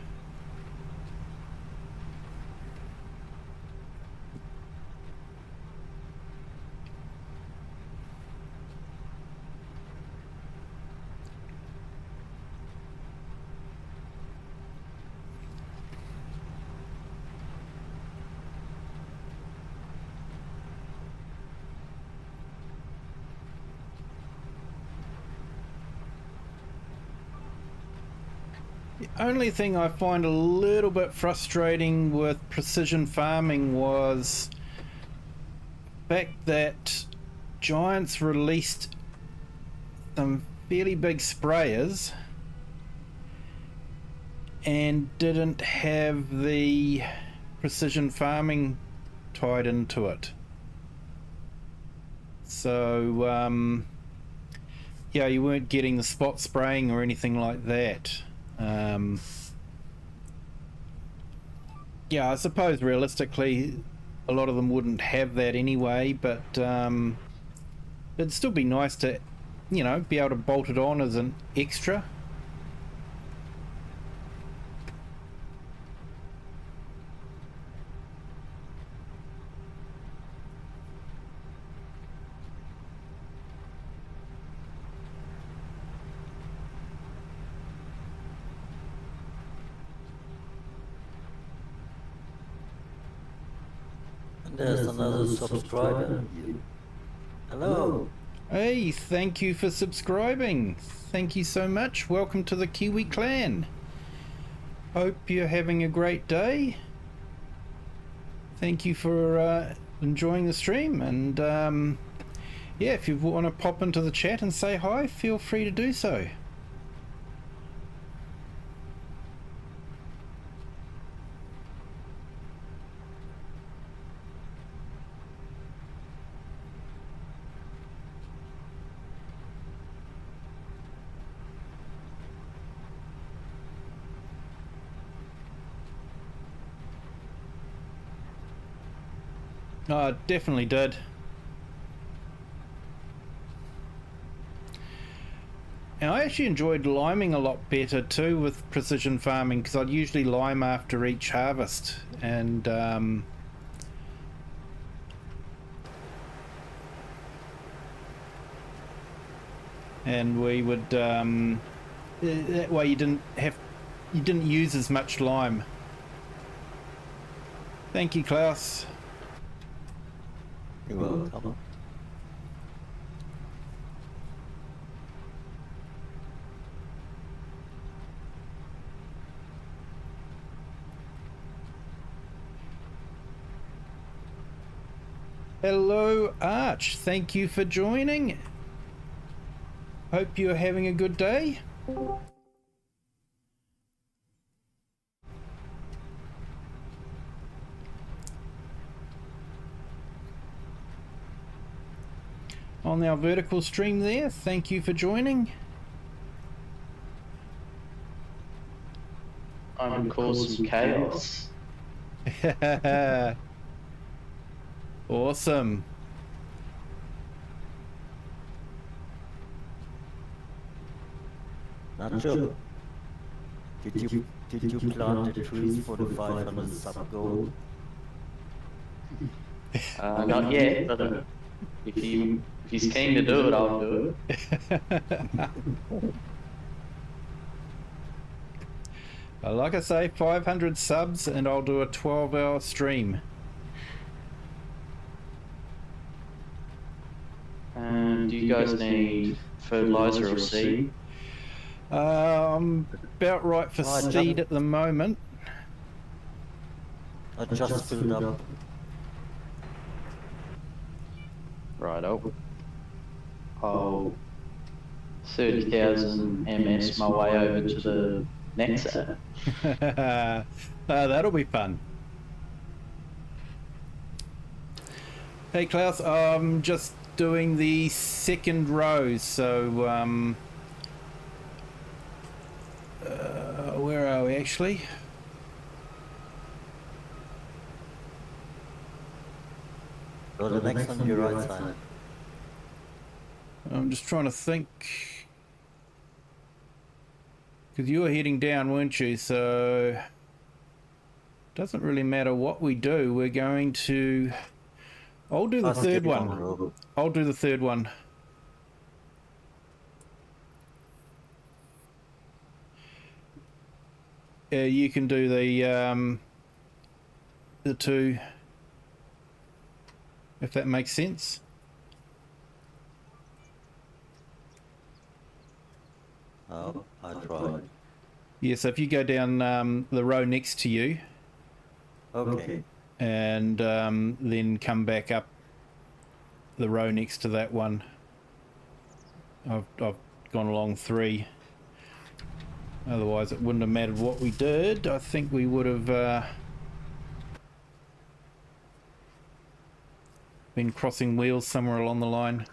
The only thing I find a little bit frustrating with precision farming was the fact that Giants released some fairly big sprayers, and didn't have the precision farming tied into it. So yeah, you weren't getting the spot spraying or anything like that. Yeah, I suppose realistically a lot of them wouldn't have that anyway, but it'd still be nice to, you know, be able to bolt it on as an extra. There's another subscriber. Hello. Hey, thank you for subscribing. Thank you so much. Welcome to the Kiwi clan. Hope you're having a great day. Thank you for enjoying the stream, and yeah, if you want to pop into the chat and say hi, feel free to do so. I definitely did. And I actually enjoyed liming a lot better too with precision farming, because I'd usually lime after each harvest, and we would that way you didn't use as much lime. Thank you, Klaus. You're welcome. Hello, Arch. Thank you for joining. Hope you're having a good day. On our vertical stream there, thank you for joining. I'm causing chaos. Awesome. Nacho, did you plant the trees for the 500 sub goal? Not yet, but if he's keen to do it, I'll do it. Like I say, 500 subs and I'll do a 12-hour stream. Do you guys need fertilizer or seed? I'm about right for seed at the moment. I just filled up. Righto. I'll 30,000 MS my way over to the NEXAT. That'll be fun. Hey Klaus, I'm just doing the second row, so where are we actually? Go to the next on your right side. I'm just trying to think, because you were heading down, weren't you? So doesn't really matter what we do. We're going to, I'll do the third one. I'll do the third one. You can do the two, if that makes sense. Oh, I tried. Yeah, so if you go down the row next to you, Okay. and then come back up the row next to that one. I've gone along 3. Otherwise it wouldn't have mattered what we did. I think we would have been crossing wheels somewhere along the line.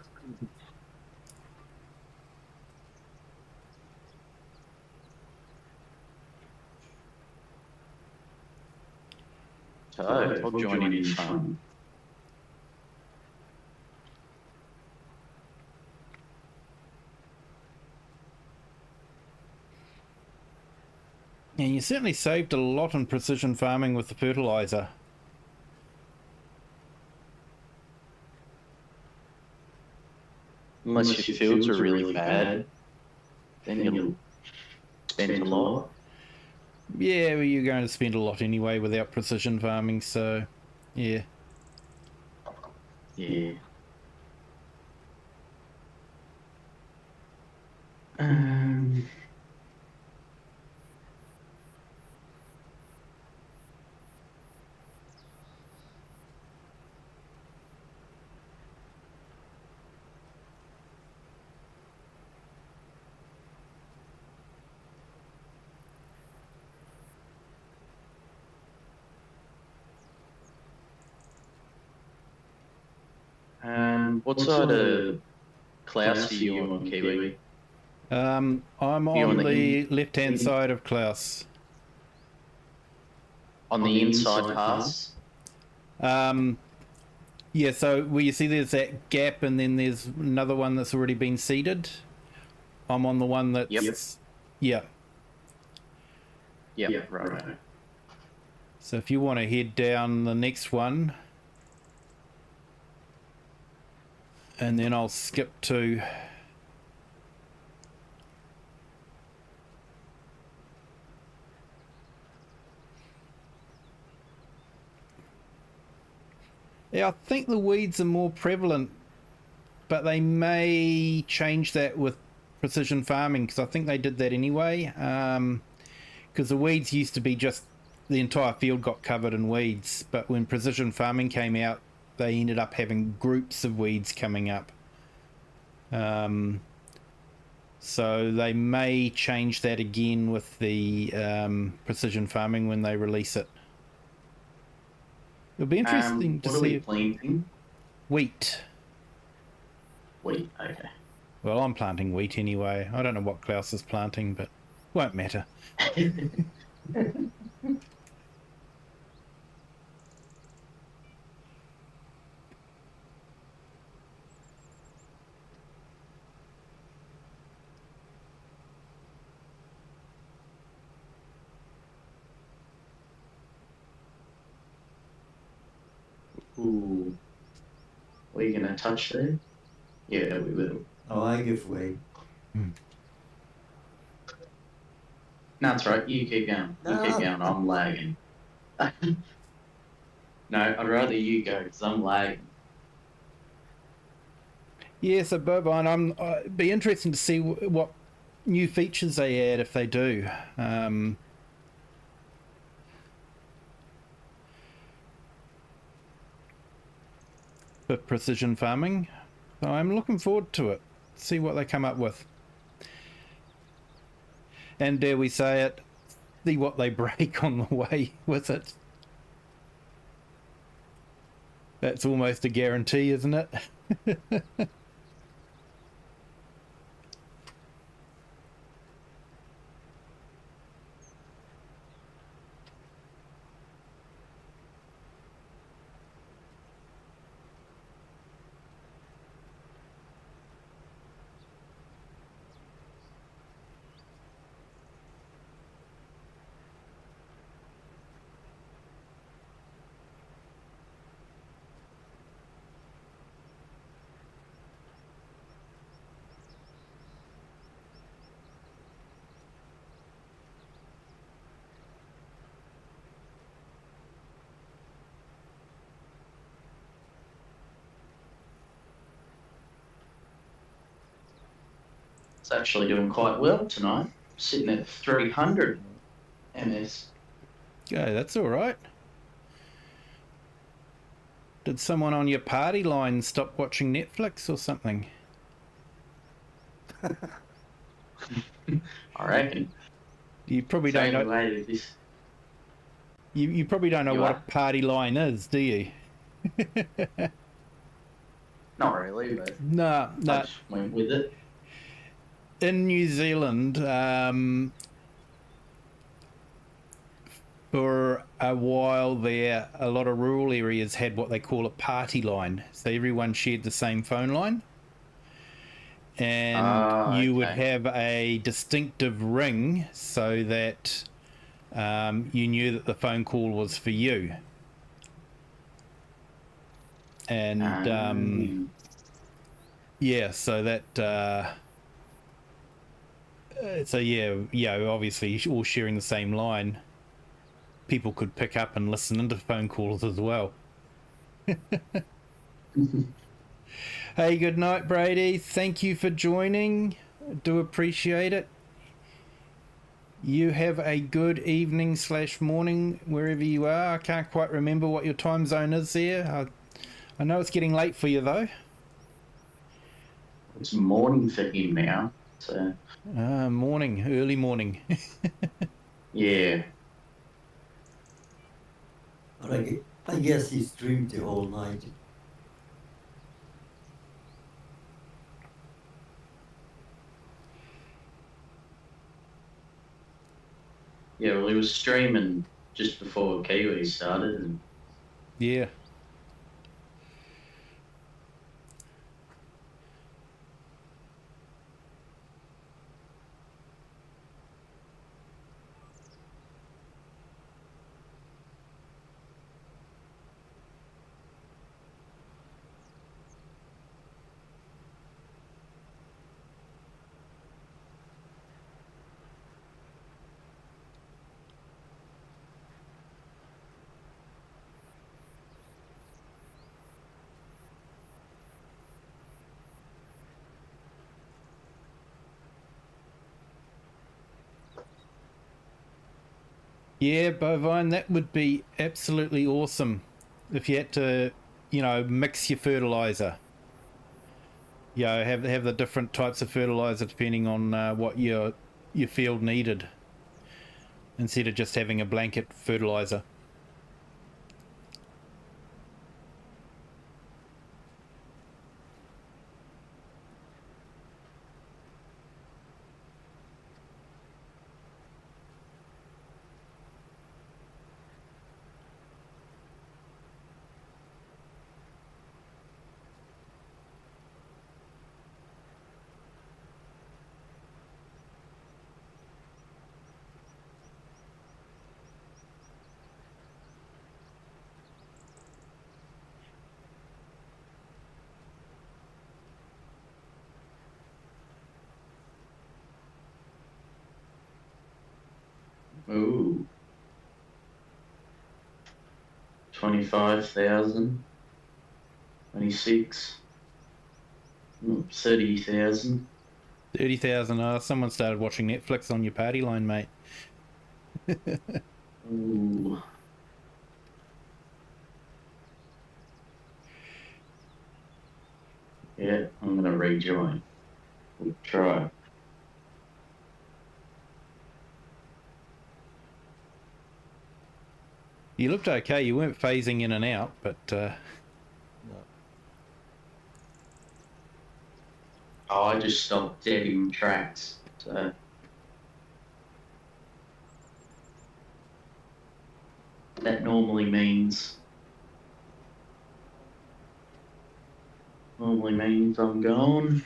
So I'll join in fun. And you certainly saved a lot in precision farming with the fertilizer. Unless your fields are really bad, then you'll spend a lot. Yeah, well, you're going to spend a lot anyway without precision farming, so yeah. Yeah. What side of Klaus are you on, Kiwi? I'm on the left-hand side of Klaus. On the inside pass? Yeah, so where you see there's that gap and then there's another one that's already been seeded. I'm on the one that's... Yep. Yeah. Yeah, right. So if you want to head down the next one... And then I'll skip to... Yeah, I think the weeds are more prevalent, but they may change that with precision farming, because I think they did that anyway. Because the weeds used to be just... The entire field got covered in weeds, but when precision farming came out, they ended up having groups of weeds coming up. So they may change that again with the precision farming when they release it. It'll be interesting to see. What are we planting? Wheat. Wheat, okay. Well, I'm planting wheat anyway. I don't know what Klaus is planting, but won't matter. Ooh. Are you going to touch there? Yeah, we will. Oh, I give way. No, that's right. You keep going. You keep going. I'm lagging. No, I'd rather you go because I'm lagging. Yeah, so bovine, it'd be interesting to see what new features they add if they do. For precision farming. So I'm looking forward to it. See what they come up with. And dare we say it, see what they break on the way with it. That's almost a guarantee, isn't it? It's actually doing quite well tonight. Sitting at 300 MS. Yeah, that's all right. Did someone on your party line stop watching Netflix or something? I reckon. You probably don't Same know. way with this. You probably don't know You what are? a party line is, do you? Not really, but No, I no. just went with it. In New Zealand, for a while there, a lot of rural areas had what they call a party line. So everyone shared the same phone line. And you would Okay. have a distinctive ring so that you knew that the phone call was for you. And yeah, so that so yeah, obviously all sharing the same line, people could pick up and listen into phone calls as well. Hey, good night, Brady. Thank you for joining. Do appreciate it. You have a good evening / morning wherever you are. I can't quite remember what your time zone is there. I know it's getting late for you though. It's morning for him now, so Morning, early morning. yeah. But I guess he streamed the whole night. Yeah, well, he was streaming just before Kiwi started, and Yeah. Yeah, bovine, that would be absolutely awesome if you had to, mix your fertilizer. Have the different types of fertilizer depending on what your field needed, instead of just having a blanket fertilizer. ooh, 25,000, 26, 30,000. 30,000. Someone started watching Netflix on your party line, mate. Ooh. Yeah, I'm gonna rejoin. We'll try. You looked okay. You weren't phasing in and out, but No. Oh, I just stopped dead in tracks. So that normally means I'm gone.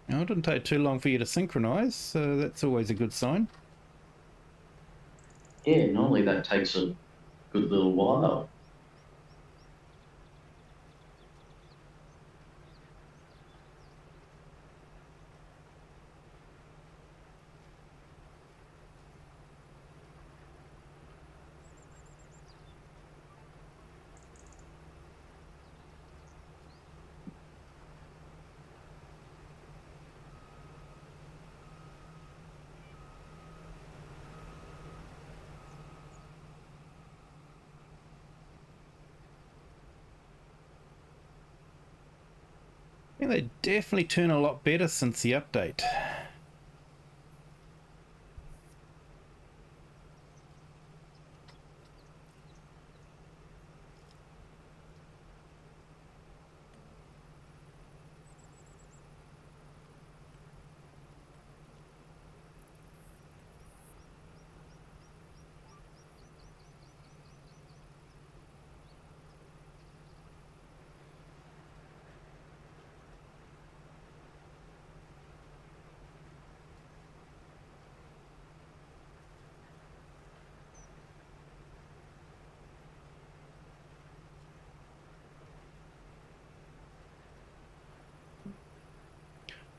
no, it didn't take too long for you to synchronize, so that's always a good sign. Yeah, normally that takes a good little while. I think they definitely turn a lot better since the update.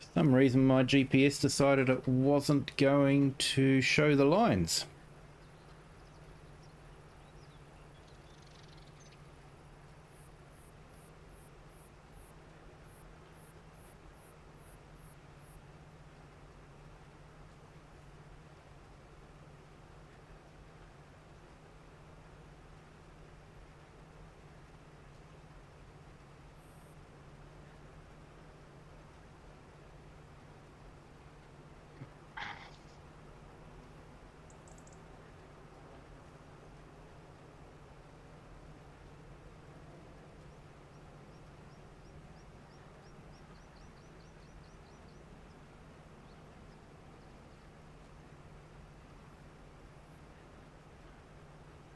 For some reason my GPS decided it wasn't going to show the lines.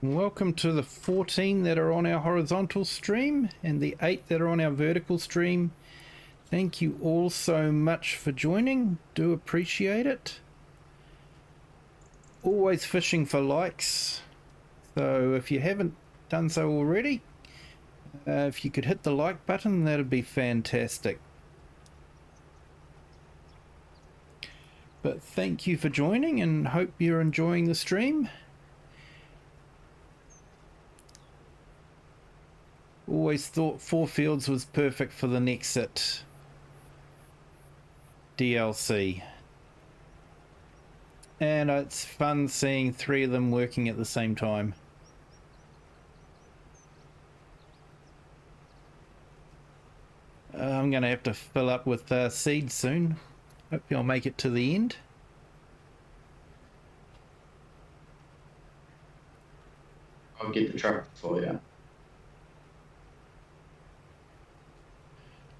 Welcome to the 14 that are on our horizontal stream and the 8 that are on our vertical stream. Thank you all so much for joining. Do appreciate it. Always fishing for likes. So if you haven't done so already, if you could hit the like button, that'd be fantastic. But thank you for joining and hope you're enjoying the stream. Always thought FourFields was perfect for the NEXAT DLC. And it's fun seeing 3 of them working at the same time. I'm going to have to fill up with seeds soon. Hope you'll make it to the end. I'll get the truck for you.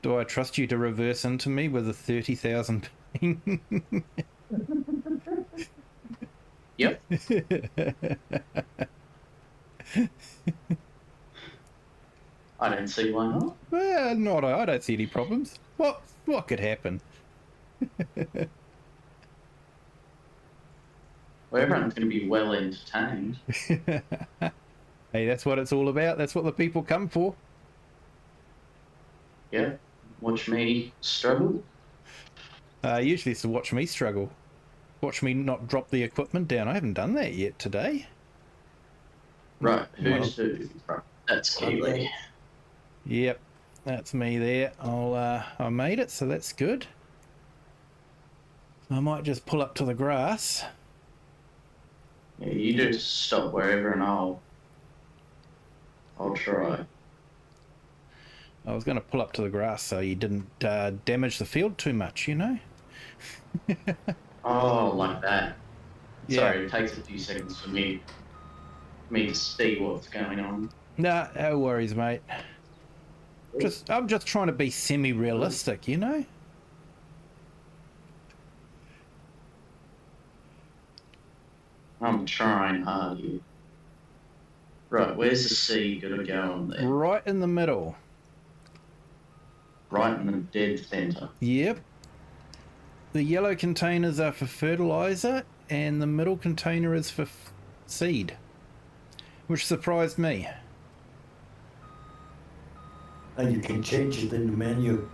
Do I trust you to reverse into me with a 30,000 ping? Yep. I don't see why not. Well, I don't see any problems. What could happen? Well, everyone's going to be well entertained. Hey, that's what it's all about. That's what the people come for. Yeah. Watch me struggle. Usually it's to watch me struggle. Watch me not drop the equipment down. I haven't done that yet today. Right, who's who? Right, that's Kiwi. Yep, that's me there. I made it, so that's good. I might just pull up to the grass. Yeah, you just stop wherever and I'll try. I was going to pull up to the grass so you didn't damage the field too much, you know? Oh, like that. Yeah. Sorry, it takes a few seconds for me to see what's going on. Nah, no worries, mate. I'm just trying to be semi-realistic, you know? I'm trying hard here. Right, where's the seed gonna go on there? Right in the middle. Right in the dead centre. Yep. The yellow containers are for fertilizer and the middle container is for seed, which surprised me. And you can change it in the menu.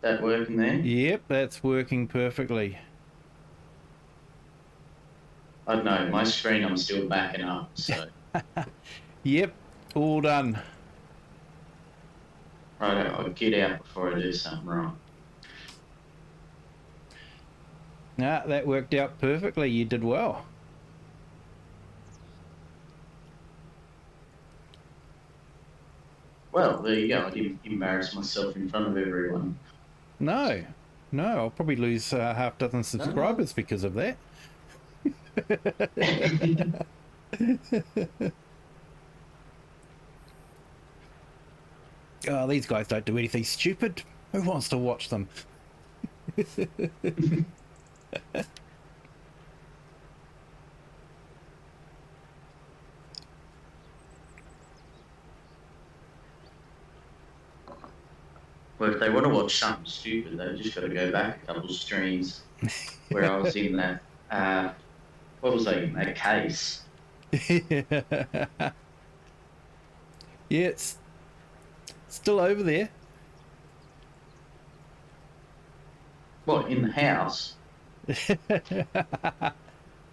That working there? Yep, that's working perfectly. I don't know, my screen I'm still backing up, so. Yep, all done. Right, I'll get out before I do something wrong. Nah, that worked out perfectly. You did well. Well, there you go. I didn't embarrass myself in front of everyone. No, I'll probably lose half dozen subscribers because of that. Oh, these guys don't do anything stupid. Who wants to watch them? Well, if they want to watch something stupid, they've just got to go back a couple of streams where I was in that, what was I in, that case? Yeah, it's still over there. What, in the house?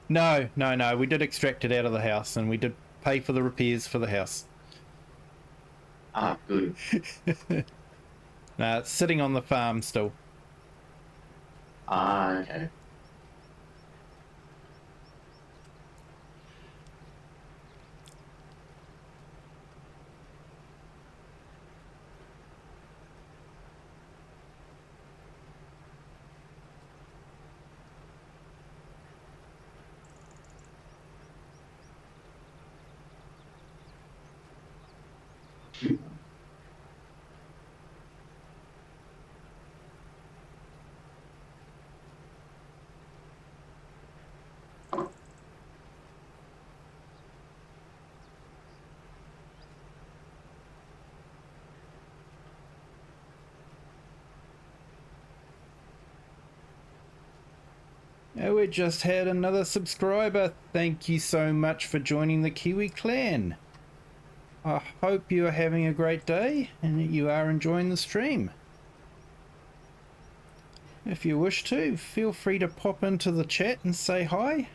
No. We did extract it out of the house, and we did pay for the repairs for the house. Ah, good. No, it's sitting on the farm still. Ah, okay. Oh, we just had another subscriber. Thank you so much for joining the Kiwi clan. I hope you are having a great day and that you are enjoying the stream. If you wish to, feel free to pop into the chat and say hi.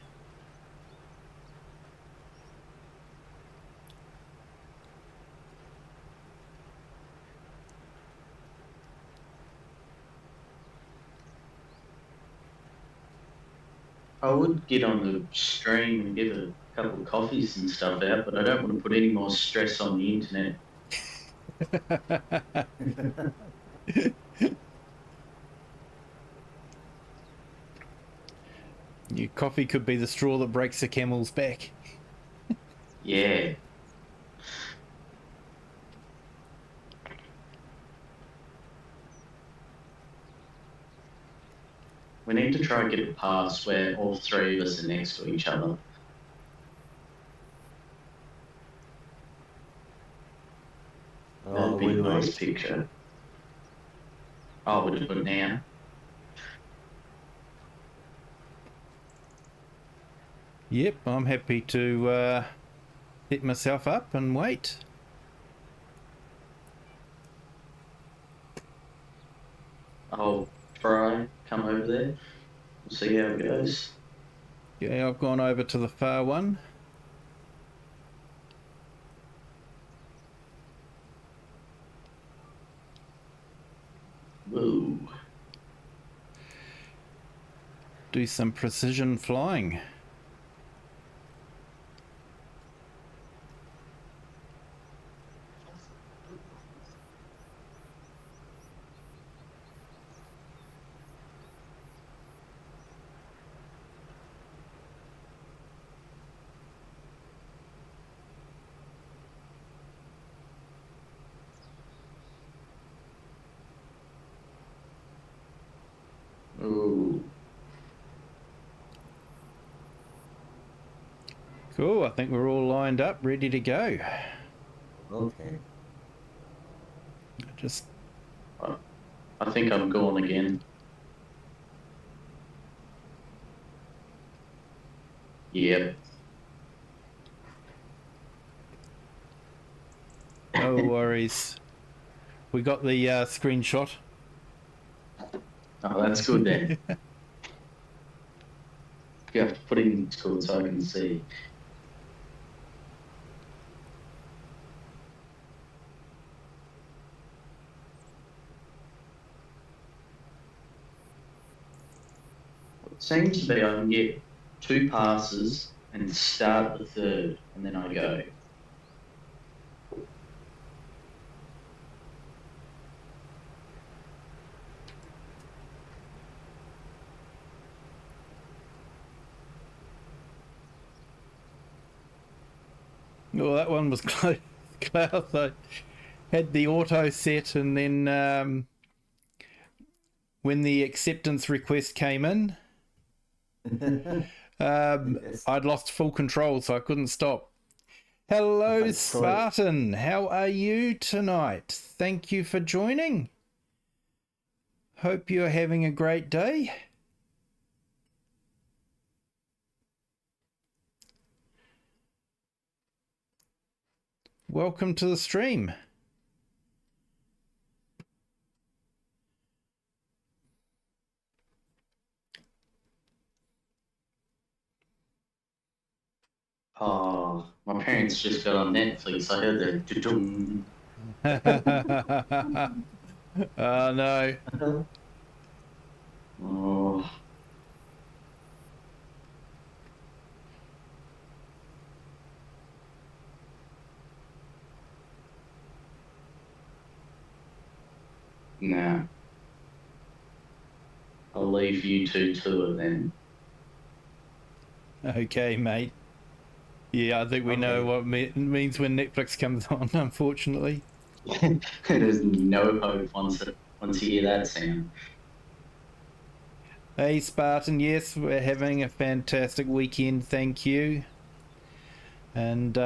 I would get on the stream and give a couple of coffees and stuff out, but I don't want to put any more stress on the internet. Your coffee could be the straw that breaks the camel's back. Yeah. We need to try and get a pass where all three of us are next to each other. That'd be a nice picture. Oh, we'll do it now. Yep, I'm happy to set myself up and wait. I'll try, come over there. We'll see how it goes. Yeah, I've gone over to the far one. Woo. Do some precision flying. Ooh. Cool, I think we're all lined up, ready to go. Okay. Just I think I'm gone again. Yep. no worries. We got the screenshot. Oh, that's good then. You have to put it in Discord so I can see. It seems to be I can get 2 passes and start the third, and then I go. Well, that one was close. I had the auto set, and then when the acceptance request came in, Yes. I'd lost full control, so I couldn't stop. Hello, Spartan. How are you tonight? Thank you for joining. Hope you're having a great day. Welcome to the stream. Oh, my parents just got on Netflix. I heard the doo-doo. Oh no. Oh, nah. I'll leave you two to it then. Okay, mate. Yeah, I think we know what it means when Netflix comes on, unfortunately. There's no hope once you hear that sound. Hey, Spartan, yes, we're having a fantastic weekend, thank you. And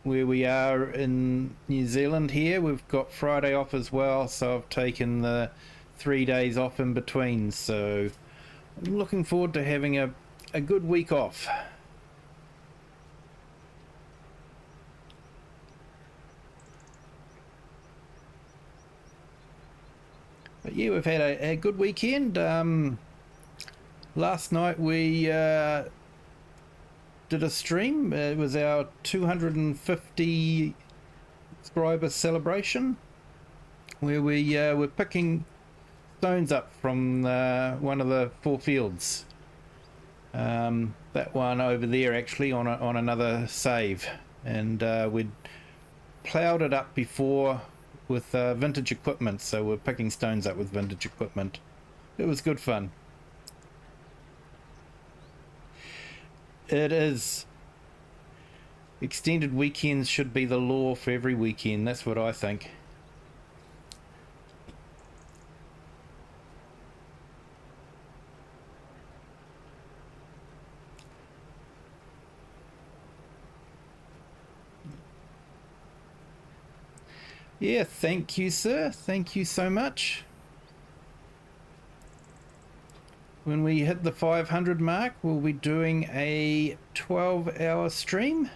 where we are in New Zealand here, we've got Friday off as well, so I've taken the 3 days off in between, so I'm looking forward to having a good week off. But yeah, we've had a good weekend. Last night we did a stream. It was our 250 subscriber celebration, where we were picking stones up from one of the FourFields. That one over there, actually, on another save, and we'd ploughed it up before with vintage equipment, so we're picking stones up with vintage equipment. It was good fun. It is. Extended weekends should be the law for every weekend. That's what I think. Yeah, thank you, sir. Thank you so much. When we hit the 500 mark, we'll be doing a 12-hour stream.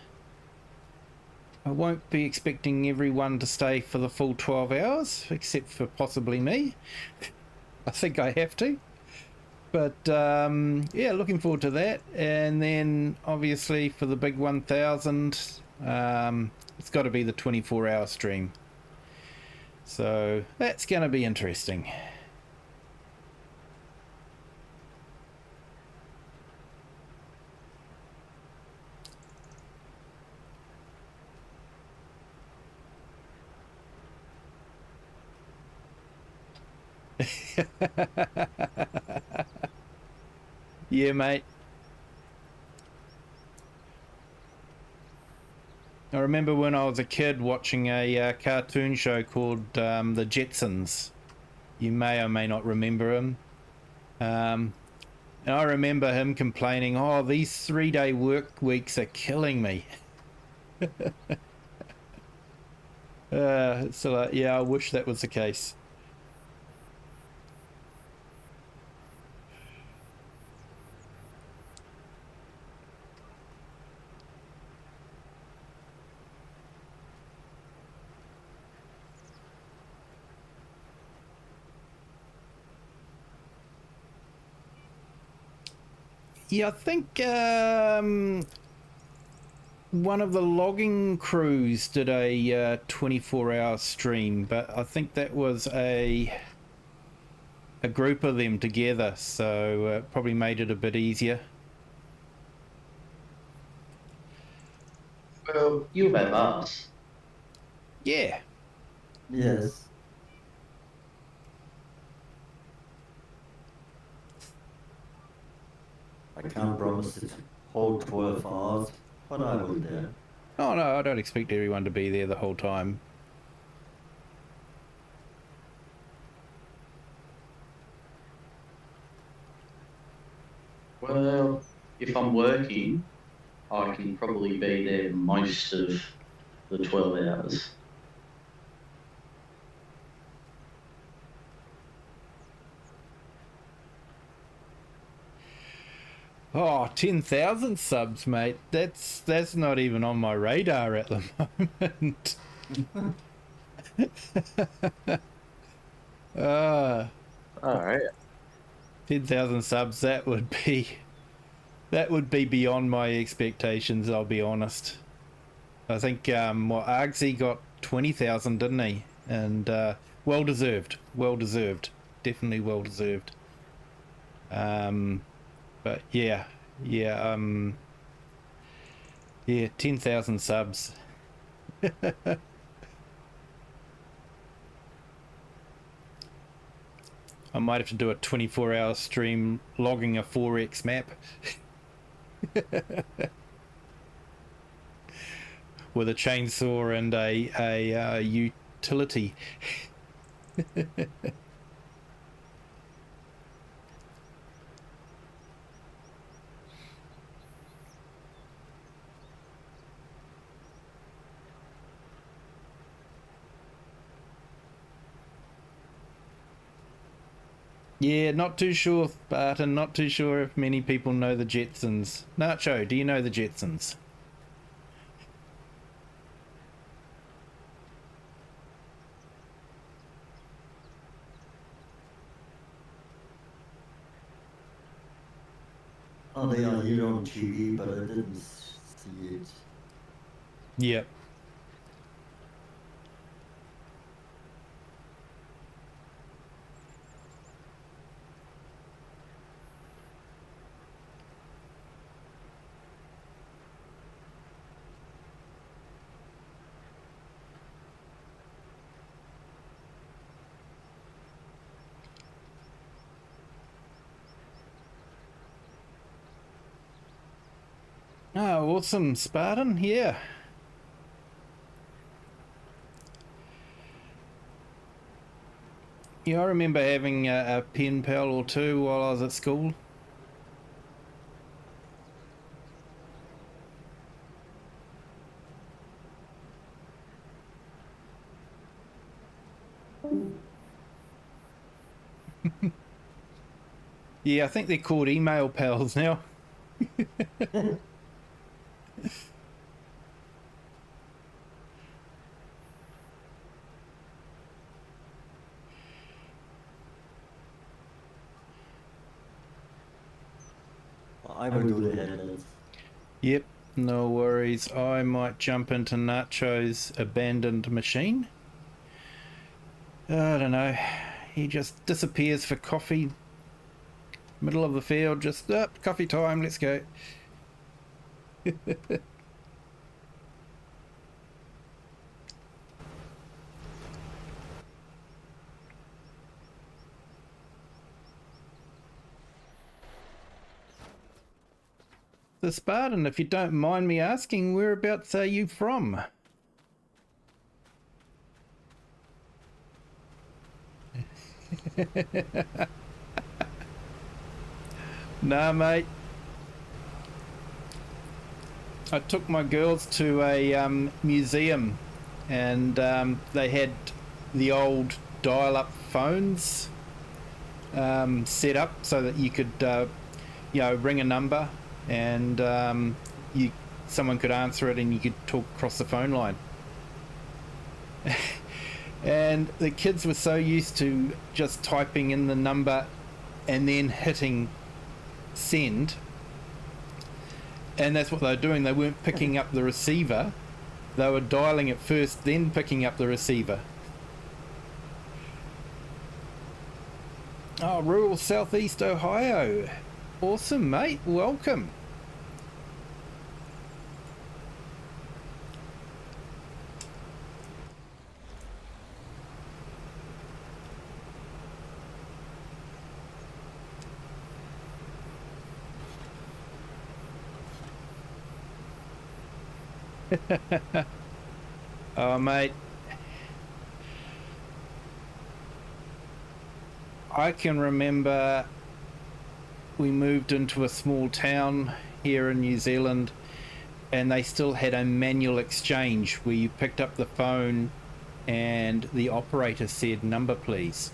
I won't be expecting everyone to stay for the full 12 hours, except for possibly me. I think I have to. But yeah, looking forward to that. And then obviously for the big 1000, it's got to be the 24-hour stream. So that's going to be interesting. Yeah, mate. I remember when I was a kid watching a cartoon show called The Jetsons. You may or may not remember him. And I remember him complaining, oh, these 3-day work weeks are killing me. So yeah, I wish that was the case. Yeah, I think one of the logging crews did a 24-hour stream, but I think that was a a group of them together, so probably made it a bit easier. Well, you'll have us. Yeah. Yes. I can't promise it whole 12 hours, but I will dare. Oh no, I don't expect everyone to be there the whole time. Well, if I'm working, I can probably be there most of the 12 hours. Oh, 10,000 subs, mate. That's not even on my radar at the moment. All right. 10,000 subs, that would be beyond my expectations, I'll be honest. I think Argsy got 20,000, didn't he? And well deserved. Definitely well deserved. But yeah, 10,000 subs. I might have to do a 24-hour stream logging a 4X map. With a chainsaw and a utility. Yeah, not too sure, Barton. Not too sure if many people know the Jetsons. Nacho, do you know the Jetsons? Oh, they are here on TV, but I didn't see it. Yep. Oh, awesome, Spartan. Yeah. Yeah, I remember having a pen pal or two while I was at school. Yeah, I think they're called email pals now. I will do the headlines. Yep, no worries. I might jump into Nacho's abandoned machine. I don't know. He just disappears for coffee. Middle of the field, just up, coffee time, let's go. The Spartan, if you don't mind me asking, whereabouts are you from? Nah, mate. I took my girls to a museum, and they had the old dial-up phones set up so that you could, ring a number, and someone could answer it, and you could talk across the phone line. And the kids were so used to just typing in the number and then hitting send, and that's what they were doing. They weren't picking up the receiver, they were dialing it first, then picking up the receiver. Oh, rural southeast Ohio. Awesome, mate. Welcome. Oh, mate. I can remember we moved into a small town here in New Zealand and they still had a manual exchange where you picked up the phone and the operator said, "Number, please."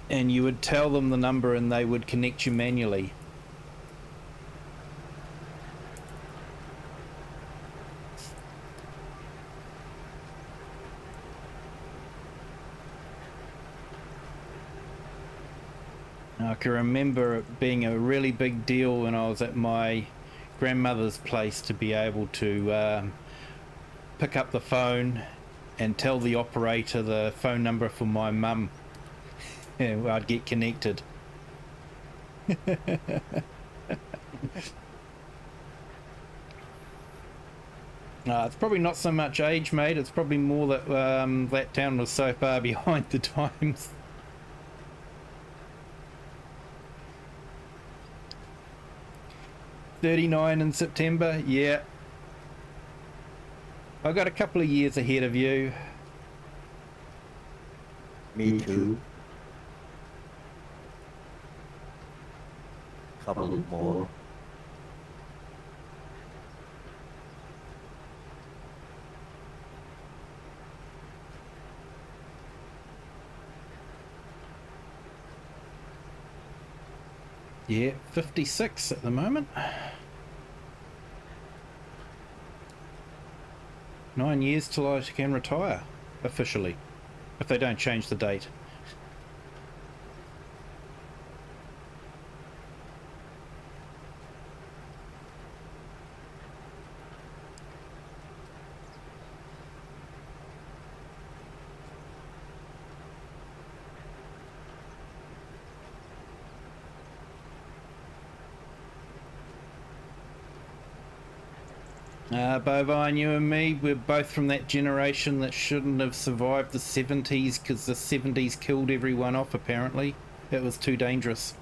And you would tell them the number and they would connect you manually. I can remember it being a really big deal when I was at my grandmother's place to be able to pick up the phone and tell the operator the phone number for my mum. And I'd get connected. It's probably not so much age, mate. It's probably more that that town was so far behind the times. "39 in September, yeah. I got a couple of years ahead of you. Me too. Couple more. Yeah, 56 at the moment. 9 years till I can retire, officially, if they don't change the date. Bovine, you and me, we're both from that generation that shouldn't have survived the 70s because the 70s killed everyone off, apparently. It was too dangerous.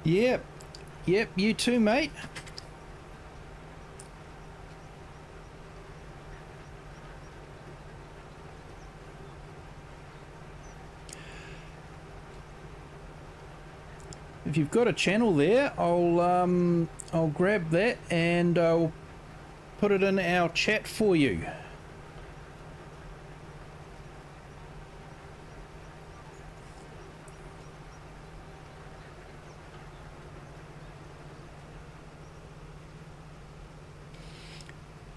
Yep, yep, you too, mate. If you've got a channel there, I'll grab that and I'll put it in our chat for you.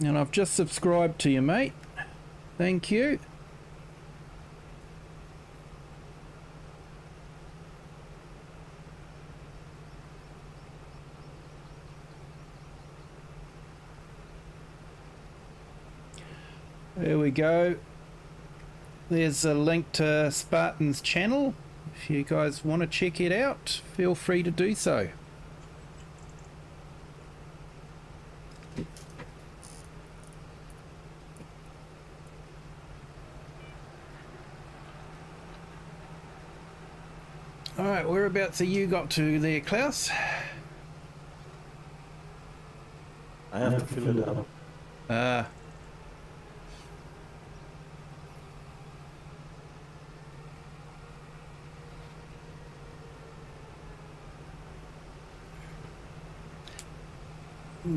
And I've just subscribed to you, mate. Thank you. There we go. There's a link to Spartan's channel. If you guys want to check it out, feel free to do so. Alright, whereabouts have you got to there, Klaus? I have to fill it up.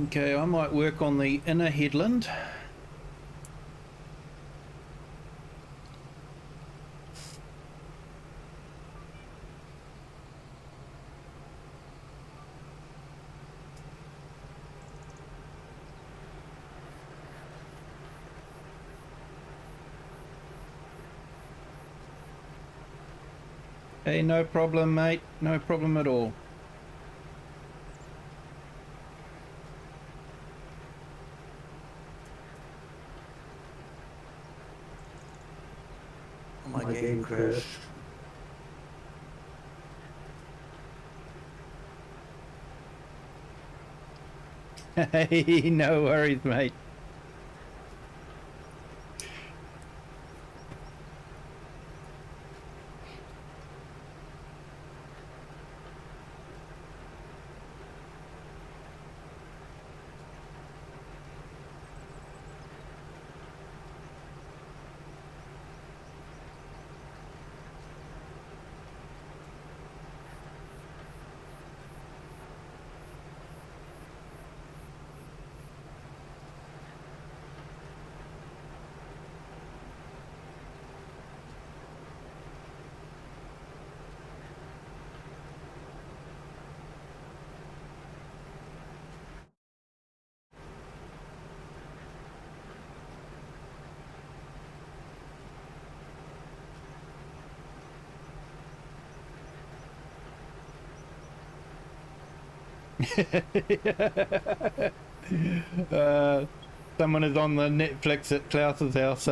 Okay, I might work on the inner headland. Hey, no problem, mate. No problem at all. My game crashed. Hey, no worries, mate. uh, Someone is on the Netflix at Klaus's house.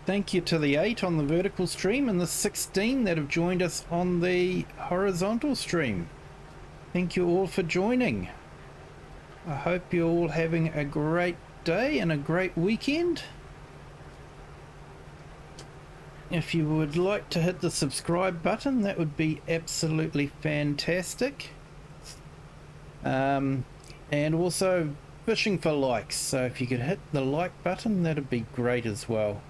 Thank you to the 8 on the vertical stream and the 16 that have joined us on the horizontal stream. Thank you all for joining. I hope you're all having a great day and a great weekend. If you would like to hit the subscribe button, that would be absolutely fantastic. And also fishing for likes, so if you could hit the like button, that'd be great as well.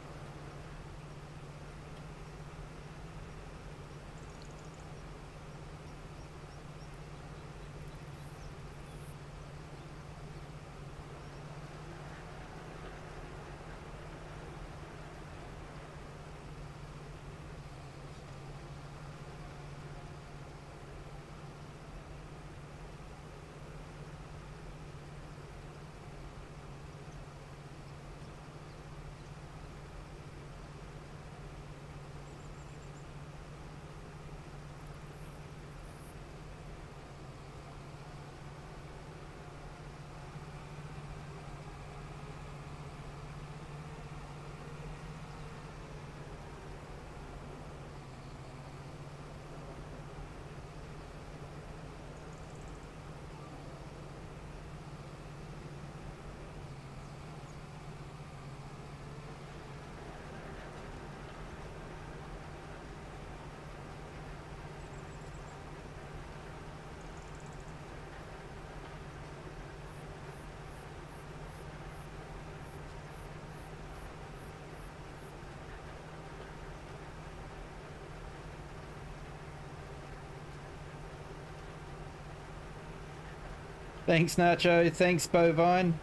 Thanks, Nacho. Thanks, Bovine.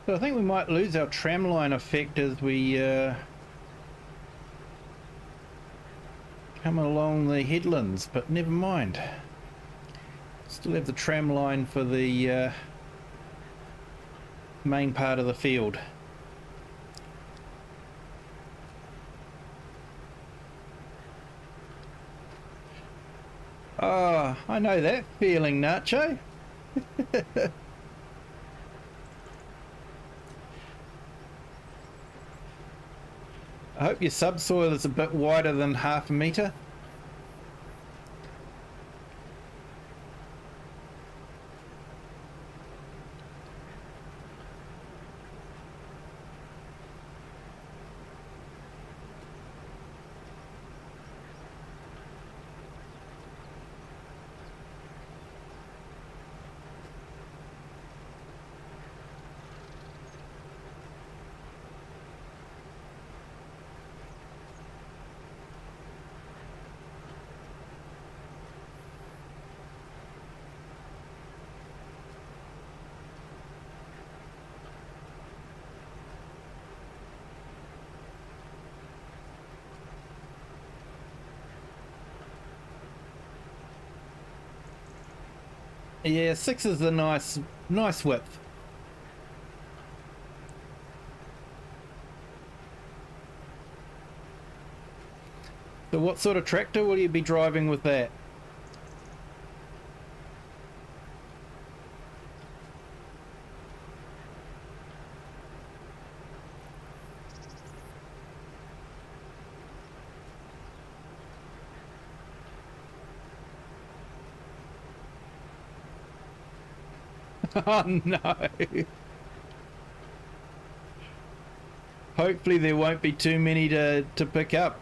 So I think we might lose our tramline effect as we come along the headlands, but never mind. Still have the tram line for the main part of the field. Oh, I know that feeling, Nacho. I hope your subsoil is a bit wider than half a metre. Yeah, 6 is a nice width. So what sort of tractor will you be driving with that? Oh no. Hopefully there won't be too many to pick up.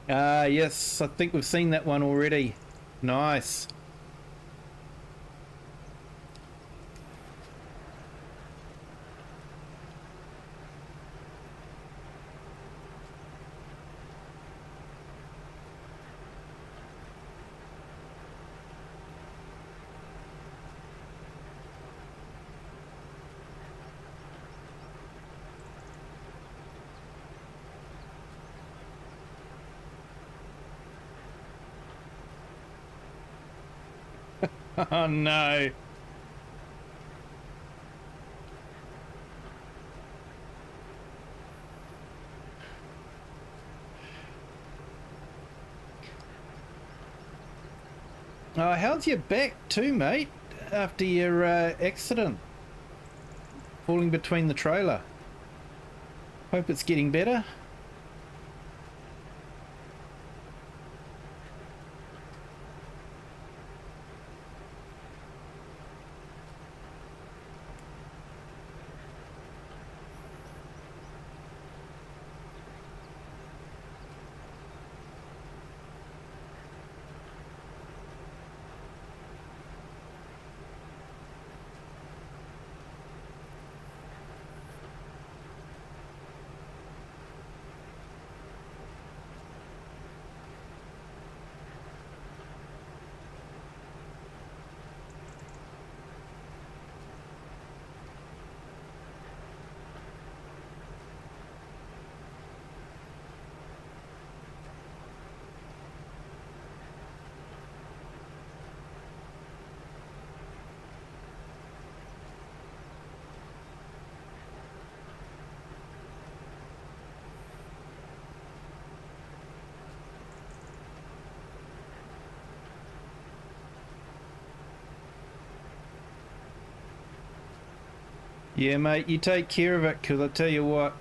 Ah, yes, I think we've seen that one already. Nice. Oh no. Oh, how's your back too, mate? After your accident? Falling between the trailer. Hope it's getting better. Yeah, mate, you take care of it, because I tell you what,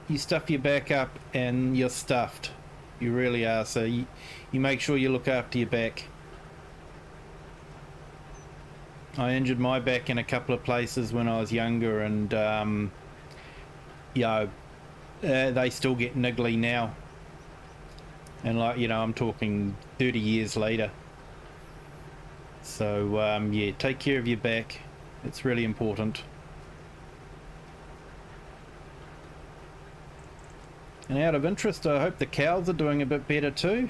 you stuff your back up and you're stuffed. You really are, so you make sure you look after your back. I injured my back in a couple of places when I was younger, and yeah, they still get niggly now. And like, you know, I'm talking 30 years later. So yeah, take care of your back. It's really important. And out of interest, I hope the cows are doing a bit better too.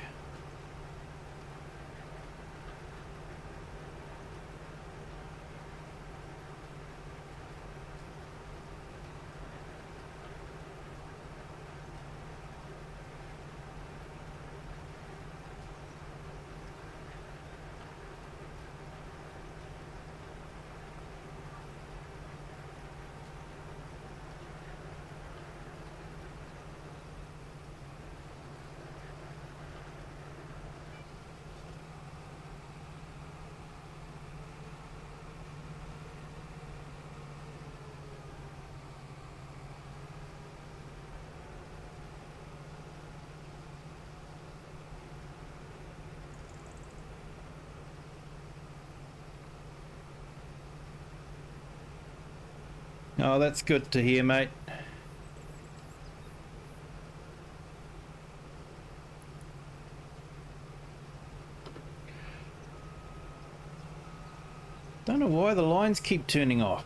Oh, that's good to hear, mate. Don't know why the lines keep turning off.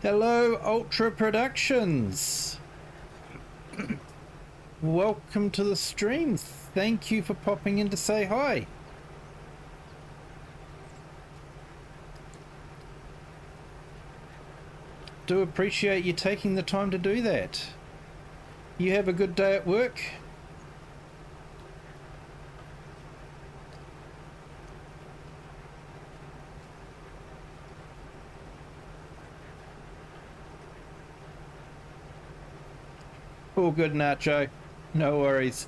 Hello, Ultra Productions. Welcome to the stream. Thank you for popping in to say hi. Do appreciate you taking the time to do that. You have a good day at work. All good, Nacho. No worries.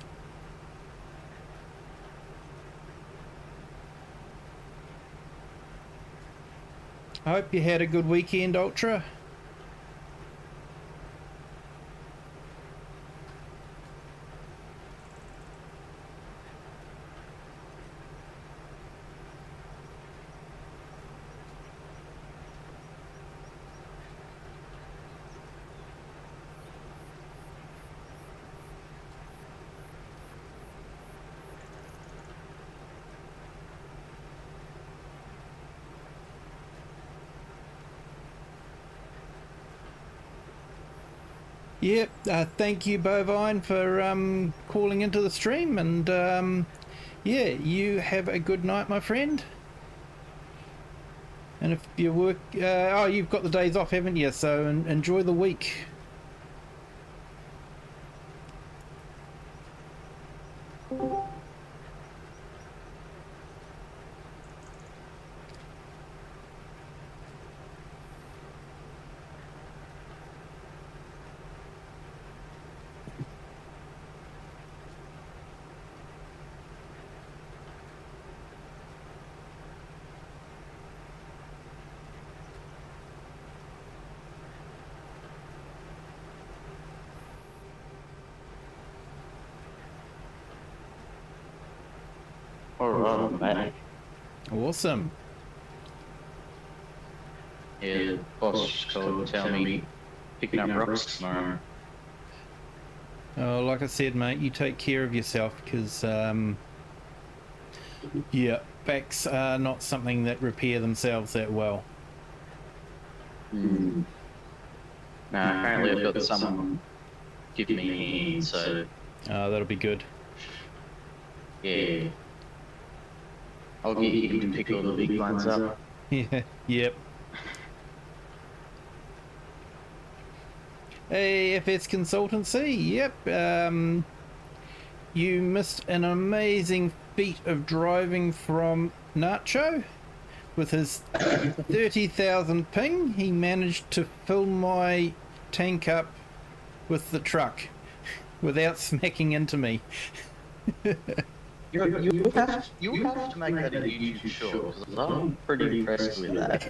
I hope you had a good weekend, Ultra. Yep, thank you, Bovine, for calling into the stream, and yeah, you have a good night, my friend. And if you work, oh, you've got the days off, haven't you? So enjoy the week. Alright, mate. Awesome. Yeah, the boss called to tell me picking up rocks tomorrow. Oh, like I said, mate, you take care of yourself, because yeah, backs are not something that repair themselves that well. Mm. Nah, apparently I've got someone give me a hand, so Oh, that'll be good. yeah. I'll get you to pick all the big ones up. Yeah, yep. AFS Consultancy, yep. You missed an amazing feat of driving from Nacho. With his 30,000 ping, he managed to fill my tank up with the truck without smacking into me. You have to make that a YouTube short, because I'm pretty impressed with that.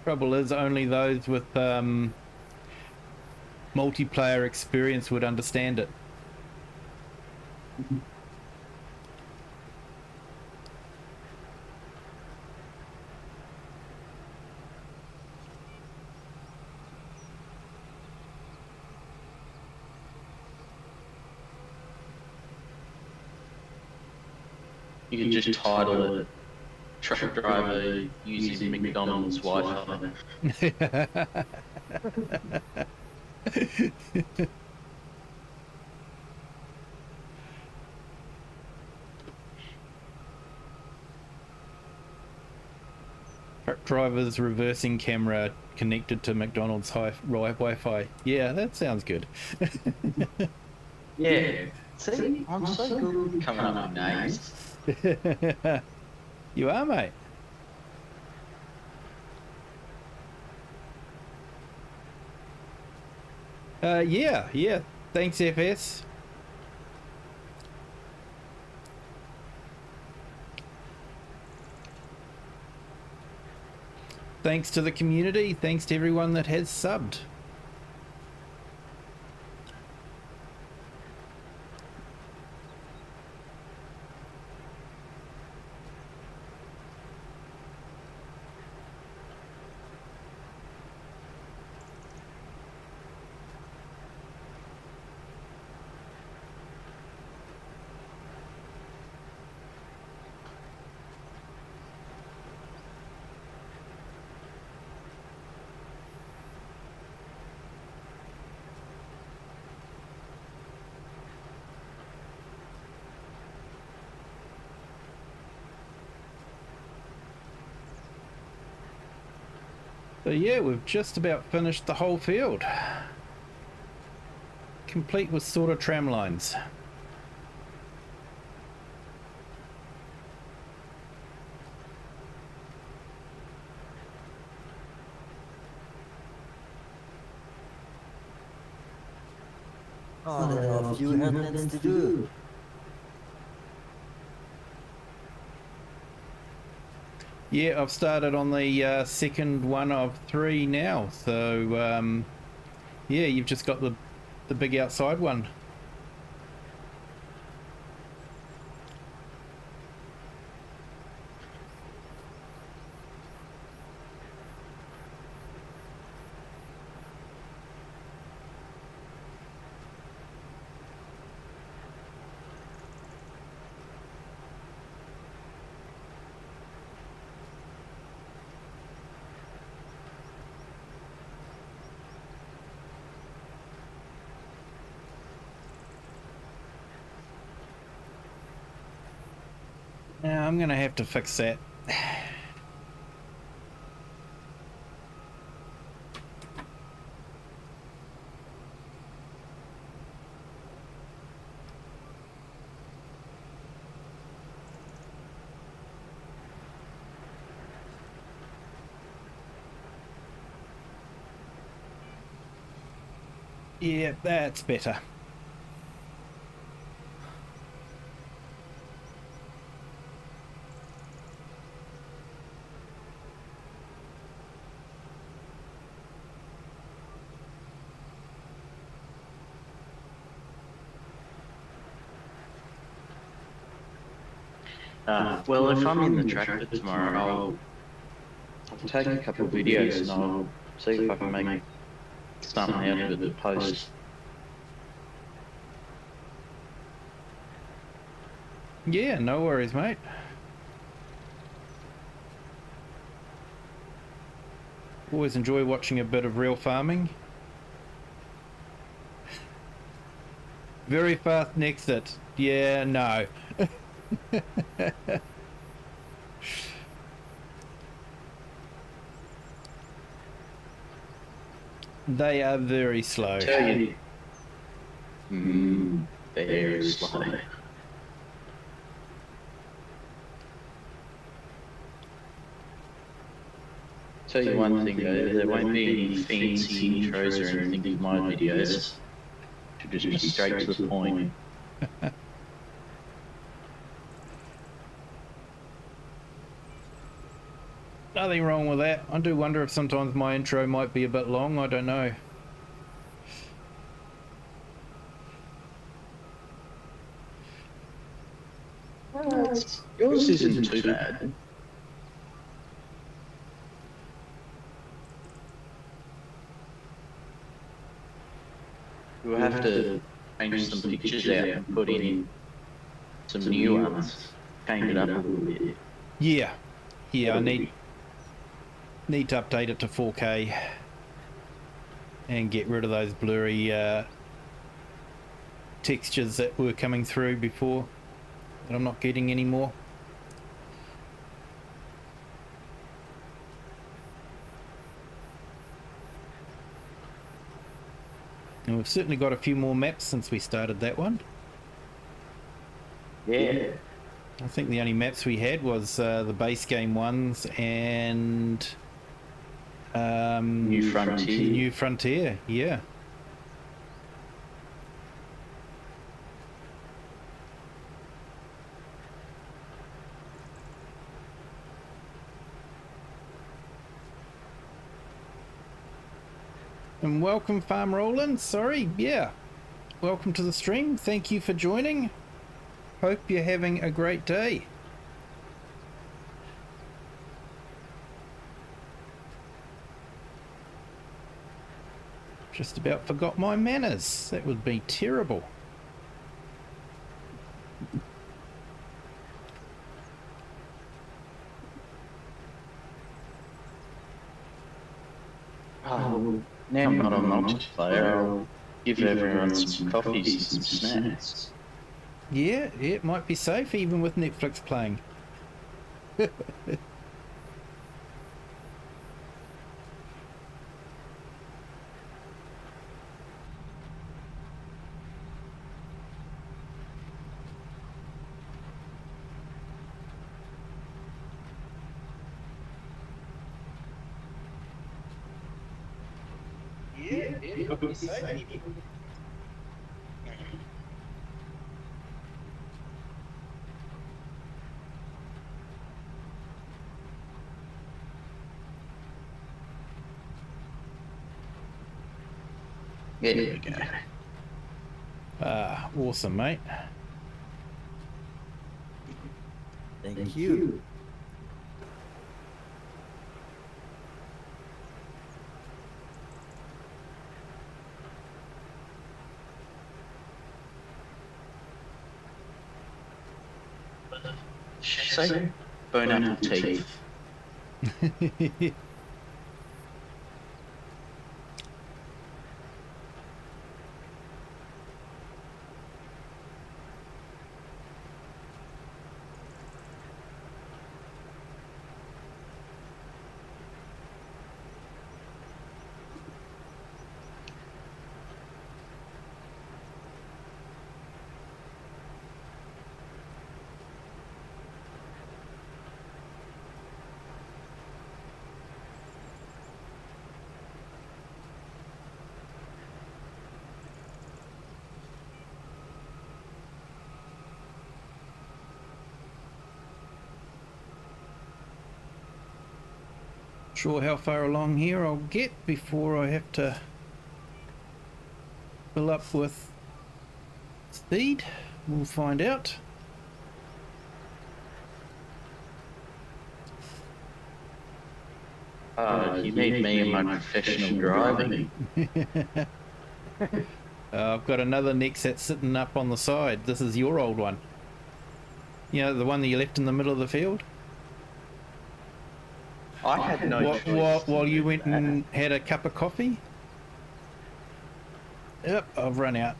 Trouble is, only those with multiplayer experience would understand it. You can just title it Truck Driver Using McDonald's Wi-Fi. Truck driver's reversing camera connected to McDonald's Wi-Fi. Yeah, that sounds good. Yeah. See, I'm so good at coming up with names. You are, mate. Yeah. Thanks, FS. Thanks to the community. Thanks to everyone that has subbed. So yeah, we've just about finished the whole field. Complete with sort of tram lines. Oh, there are a few headlands to do. Yeah, I've started on the second one of 3 now. So yeah, you've just got the big outside one. Now I'm gonna have to fix that. Yeah, that's better. Well, if I'm in the tractor tomorrow, I'll take a couple of videos and I'll see if I can make something out of it to post. Yeah, no worries, mate. Always enjoy watching a bit of real farming. Very fast NEXAT. Yeah, no. They are very slow. Tell you, very slow. Tell you one thing though, there won't be any fancy intros or anything to my videos. Should just be straight to the point. Nothing wrong with that. I do wonder if sometimes my intro might be a bit long. I don't know. Yours isn't too bad. We'll have to change some pictures out and put in some new ones. Change it up a little bit. Yeah. Yeah, I need to update it to 4K and get rid of those blurry textures that were coming through before that I'm not getting anymore. And we've certainly got a few more maps since we started that one. Yeah. I think the only maps we had was the base game ones and New Frontier. New Frontier, yeah. And welcome, Farm Roland. Sorry, yeah. Welcome to the stream. Thank you for joining. Hope you're having a great day. Just about forgot my manners. That would be terrible. Oh, now I'm not on multiplayer. I'll give everyone some coffees and some snacks. Yeah, it might be safe even with Netflix playing. Yeah, it could be safe. There we go. Awesome, mate. Thank you. So, bone apple teeth. Sure how far along here I'll get before I have to fill up with speed. We'll find out. You need me in my professional driving. I've got another NEXAT sitting up on the side. This is your old one. You know, the one that you left in the middle of the field? I had no choice. While you went and had a cup of coffee? Yep, I've run out.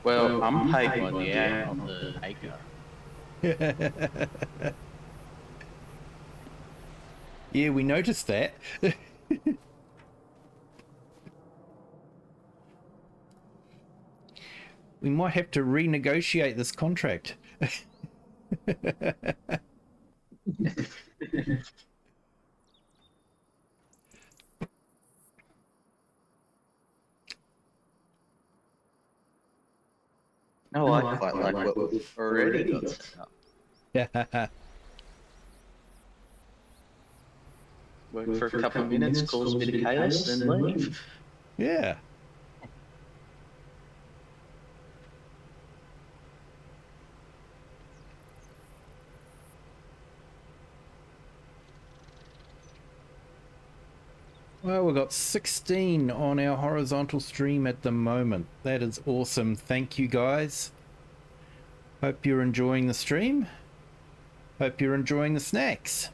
Well, I'm paid by the hour on the acre. Yeah, we noticed that. We might have to renegotiate this contract. No, I quite like what we've already got set up. Yeah. Work for a couple of minutes, cause a bit of chaos, then leave. Yeah. Well, we've got 16 on our horizontal stream at the moment. That is awesome. Thank you, guys. Hope you're enjoying the stream. Hope you're enjoying the snacks.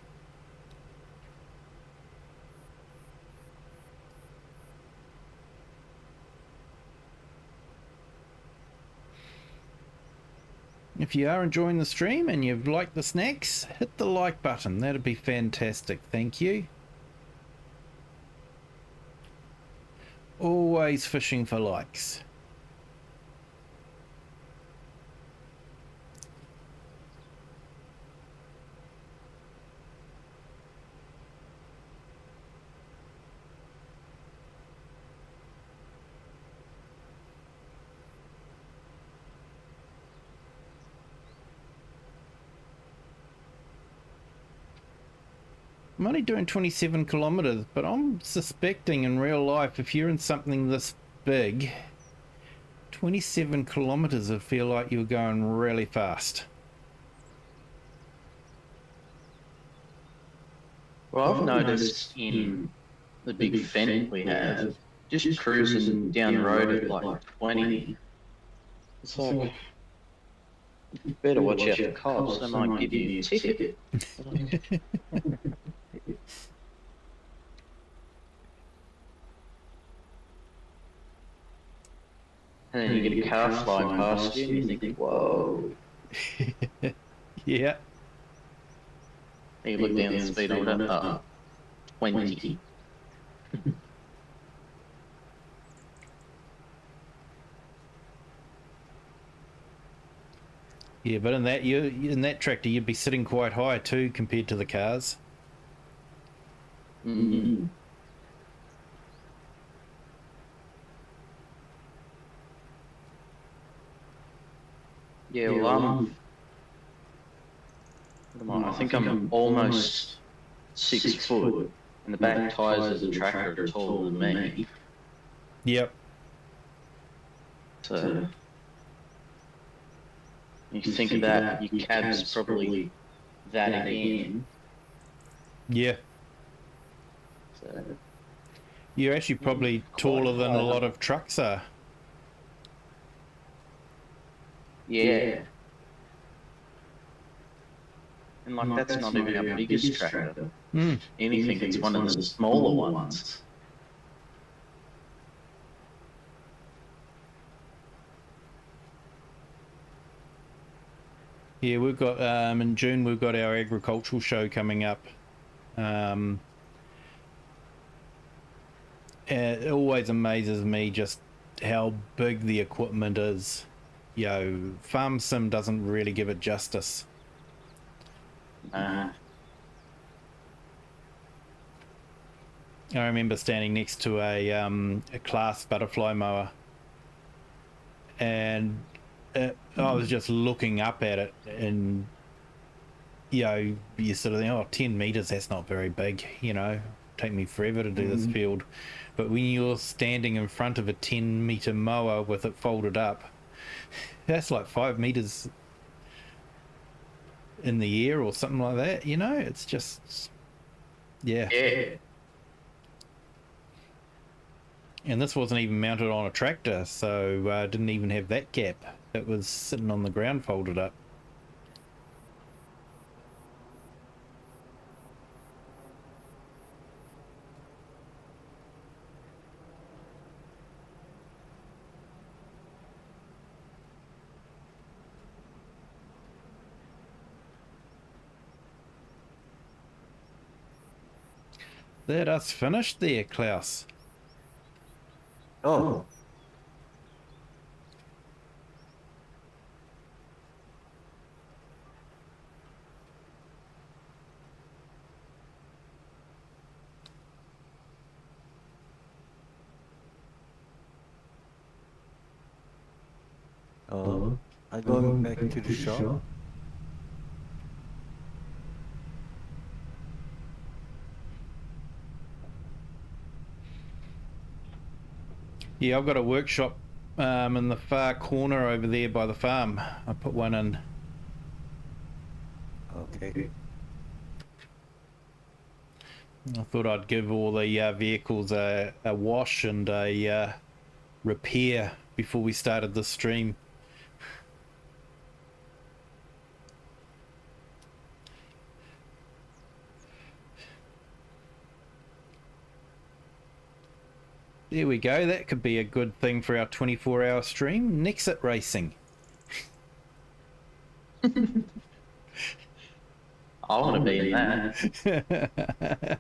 If you are enjoying the stream and you've liked the snacks, hit the like button. That'd be fantastic. Thank you. Always fishing for likes. I'm only doing 27 kilometers, but I'm suspecting in real life, if you're in something this big, 27 kilometers would feel like you're going really fast. Well, I've noticed in the big fence we have, just cruising down the road at like 20, it's like, you better watch out for cops, they might give you a ticket. And then you get a car flying past you and you think, whoa. Yeah. You look down the speedometer, 20. Yeah, but in that tractor you'd be sitting quite high too compared to the cars. Mm-hmm. Yeah, well, I think I'm almost 6 foot, and the back tyres of the tractor are taller than me. Yep. So, you think of that, your cab's probably that again. Yeah. So, You're actually probably taller than a lot of trucks are. yeah. And like, that's not even our biggest tractor. Anything, it's one of the smaller ones. Yeah, we've got in June we've got our agricultural show coming up. It always amazes me just how big the equipment is. You know, Farm Sim doesn't really give it justice. Uh, I remember standing next to a class butterfly mower, and I was just looking up at it, and you know, you sort of think, oh, 10 meters, that's not very big, you know, take me forever to do this field. But when you're standing in front of a 10-meter mower with it folded up, that's like 5 meters in the air or something like that, you know. It's just, yeah. And this wasn't even mounted on a tractor, so didn't even have that gap. It was sitting on the ground folded up. That us finished there, Klaus. Oh. I'm going back to the shop. Yeah, I've got a workshop in the far corner over there by the farm. I put one in. Okay. I thought I'd give all the vehicles a wash and a repair before we started the stream. There we go. That could be a good thing for our 24-hour stream. NEXAT racing. I want to be in that.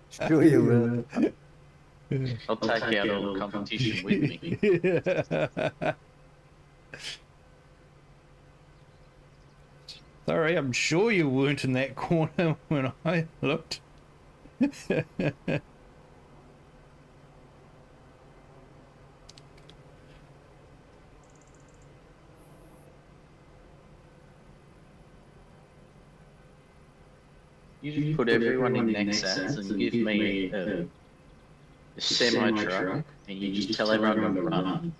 Sure you will. I'll take out all the competition with me. Sorry, I'm sure you weren't in that corner when I looked. You just put everyone in NEXATs and give me a semi-truck, and you just tell everyone to run.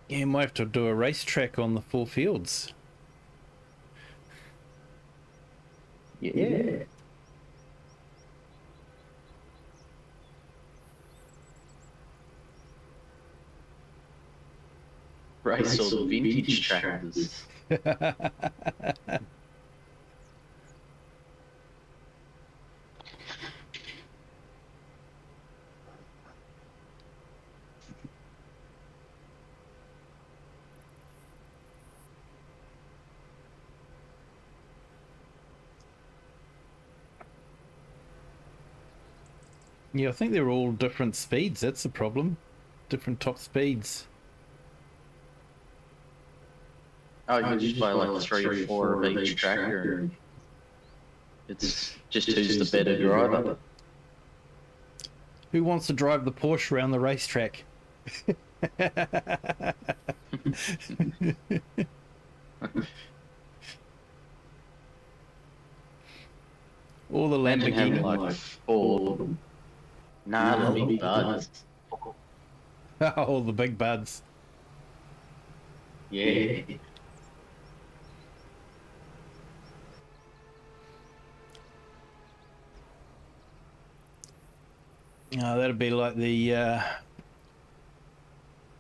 Yeah, you might have to do a racetrack on the FourFields. Yeah. Race all the vintage tractors. Yeah, I think they're all different speeds. That's the problem. Different top speeds. Oh, you can just buy like 3 or 4 of each tractor, and it's just who's the better driver. Who wants to drive the Porsche around the racetrack? All the Imagine having Lamborghini. like 4. Nah, the big buds. All the big buds. Yeah. Oh, that'd be like the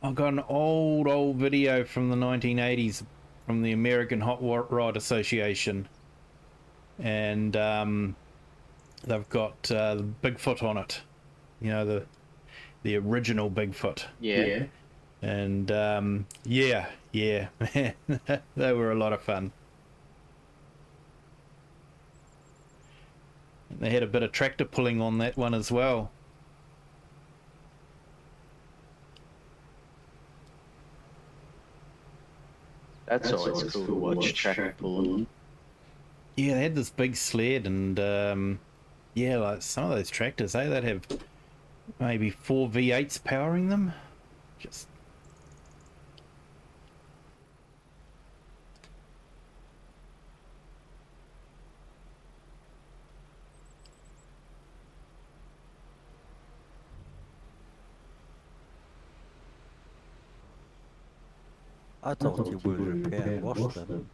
I've got an old video from the 1980s from the American Hot Rod Association, and they've got the Bigfoot on it, you know, the original Bigfoot. Yeah. And yeah, man, they were a lot of fun. And they had a bit of tractor pulling on that one as well. That's always cool to watch tractor pulling. Yeah, they had this big sled, and yeah, like some of those tractors, they'd have maybe 4 V8s powering them. Just I thought you would repair and wash them.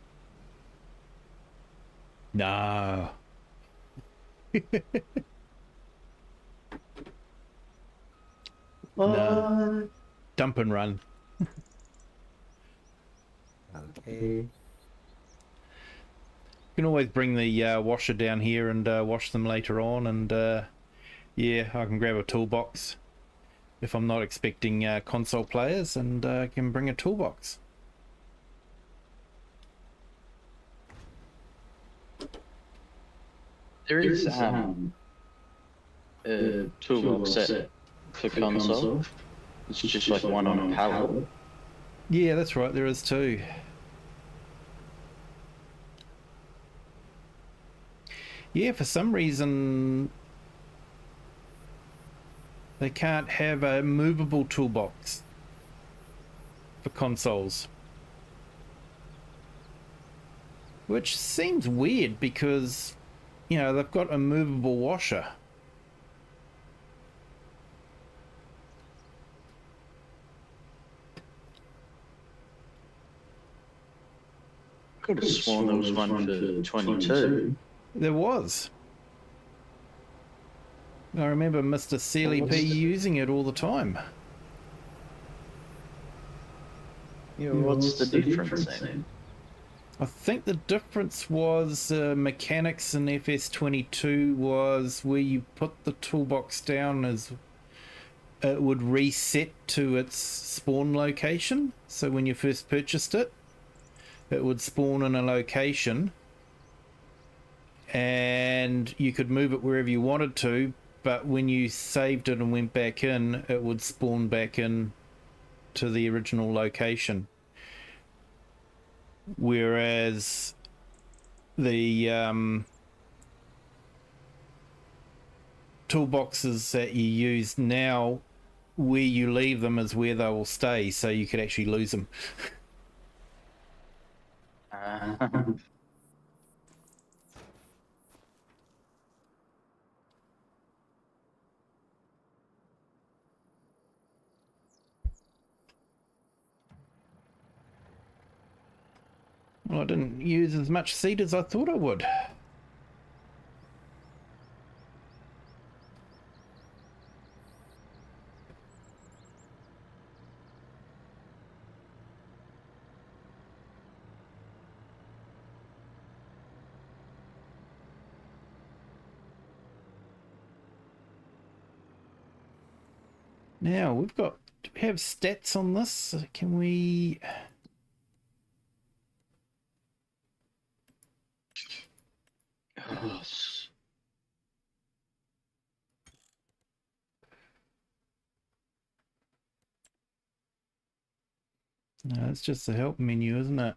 no. No. Dump and run. Okay. You can always bring the washer down here and wash them later on, and yeah, I can grab a toolbox if I'm not expecting console players, and can bring a toolbox. There is a toolbox set for console. It's just like one on a pallet. Yeah, that's right, there is too. Yeah, for some reason they can't have a movable toolbox for consoles. Which seems weird because, you know, they've got a movable washer. Could have sworn there was one for 22. There was. I remember Mr. Sealy P using it all the time. Yeah, what's the difference then? I think the difference was mechanics in FS22 was where you put the toolbox down as it would reset to its spawn location. So when you first purchased it, it would spawn in a location, and you could move it wherever you wanted to, but when you saved it and went back in, it would spawn back in to the original location. Whereas the toolboxes that you use now, where you leave them is where they will stay, so you could actually lose them. Well, I didn't use as much seed as I thought I would. Now, do we have stats on this? Can we... No, it's just the help menu, isn't it?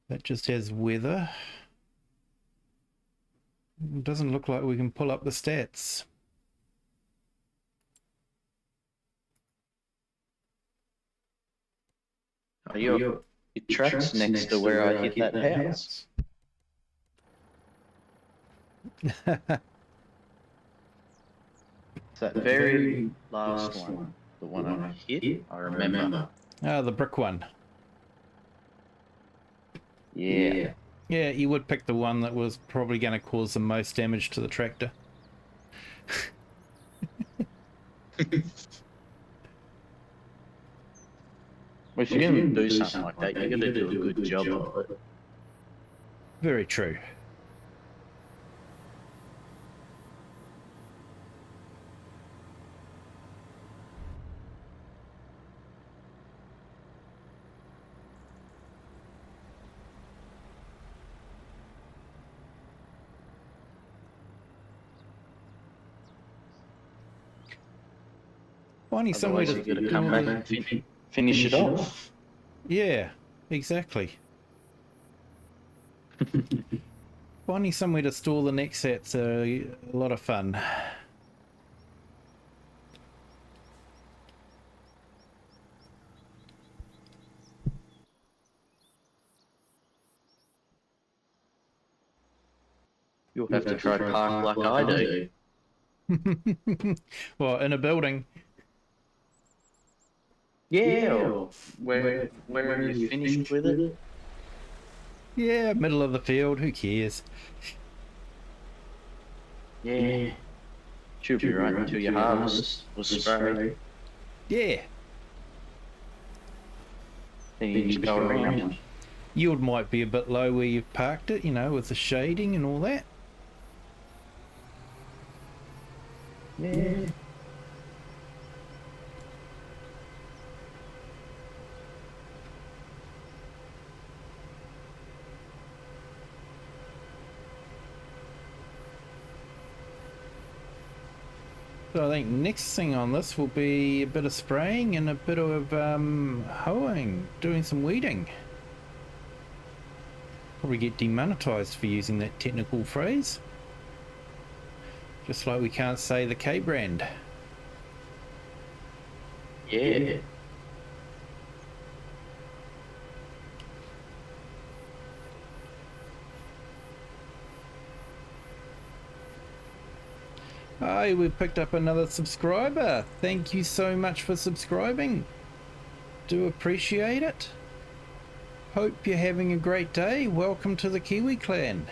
That just has weather. It doesn't look like we can pull up the stats. Oh, your track's next to where I hit that house. It's that very last one, the one I hit, I remember. Oh, the brick one. Yeah. Yeah, you would pick the one that was probably going to cause the most damage to the tractor. Well, if you're going to do something like that, you're going to do a good job of it. Very true. Finding some way Otherwise, to you've got to come back and finish it off. Yeah, exactly. Finding somewhere to store the NEXAT's a lot of fun. You'll have to try to park like I do. Well, in a building. Yeah, or wherever you're finished with it. Yeah, middle of the field, who cares? Yeah. Should be right until your harvest was sprayed. Yeah. Then you just go around. Yield might be a bit low where you've parked it, you know, with the shading and all that. Yeah. So I think next thing on this will be a bit of spraying and a bit of hoeing, doing some weeding. Probably get demonetized for using that technical phrase. Just like we can't say the K brand. Yeah. Hi, we've picked up another subscriber. Thank you so much for subscribing. Do appreciate it. Hope you're having a great day. Welcome to the Kiwi clan.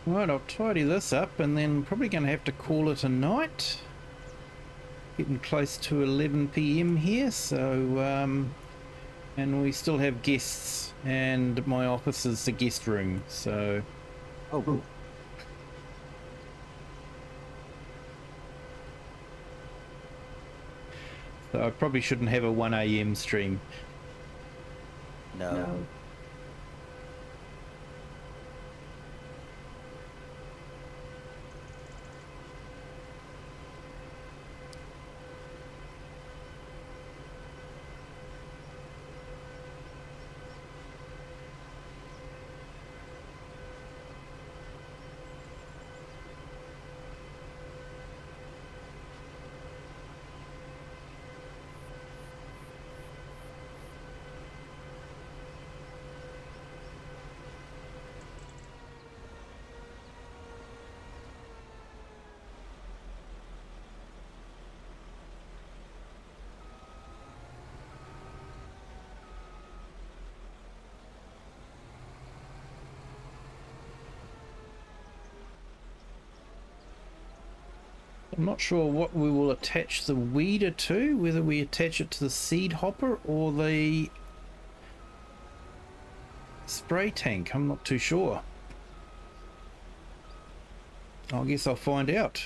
Right, I'll tidy this up and then probably going to have to call it a night. Getting close to 11 p.m. here, so and we still have guests, and my office is the guest room, so Oh, cool. I probably shouldn't have a 1 a.m. stream. No. I'm not sure what we will attach the weeder to, whether we attach it to the seed hopper or the spray tank. I'm not too sure. I guess I'll find out.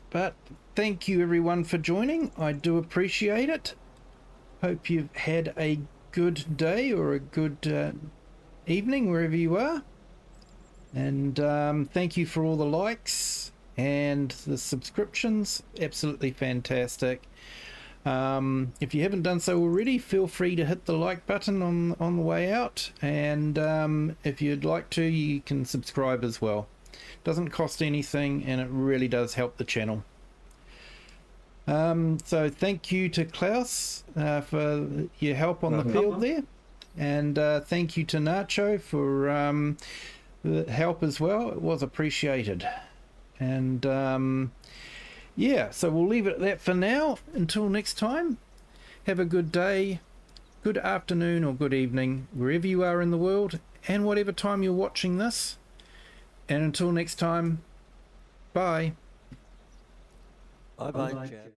But thank you everyone for joining. I do appreciate it. Hope you've had a good day or a good evening wherever you are. And thank you for all the likes and the subscriptions. Absolutely fantastic. If you haven't done so already, feel free to hit the like button on the way out. And if you'd like to, you can subscribe as well. Doesn't cost anything, and it really does help the channel. So thank you to Klaus for your help on the field there, and thank you to Nacho for the help as well. It was appreciated. And yeah, so we'll leave it at that for now. Until next time, have a good day, good afternoon or good evening, wherever you are in the world, and whatever time you're watching this. And until next time, bye. Bye-bye, chat.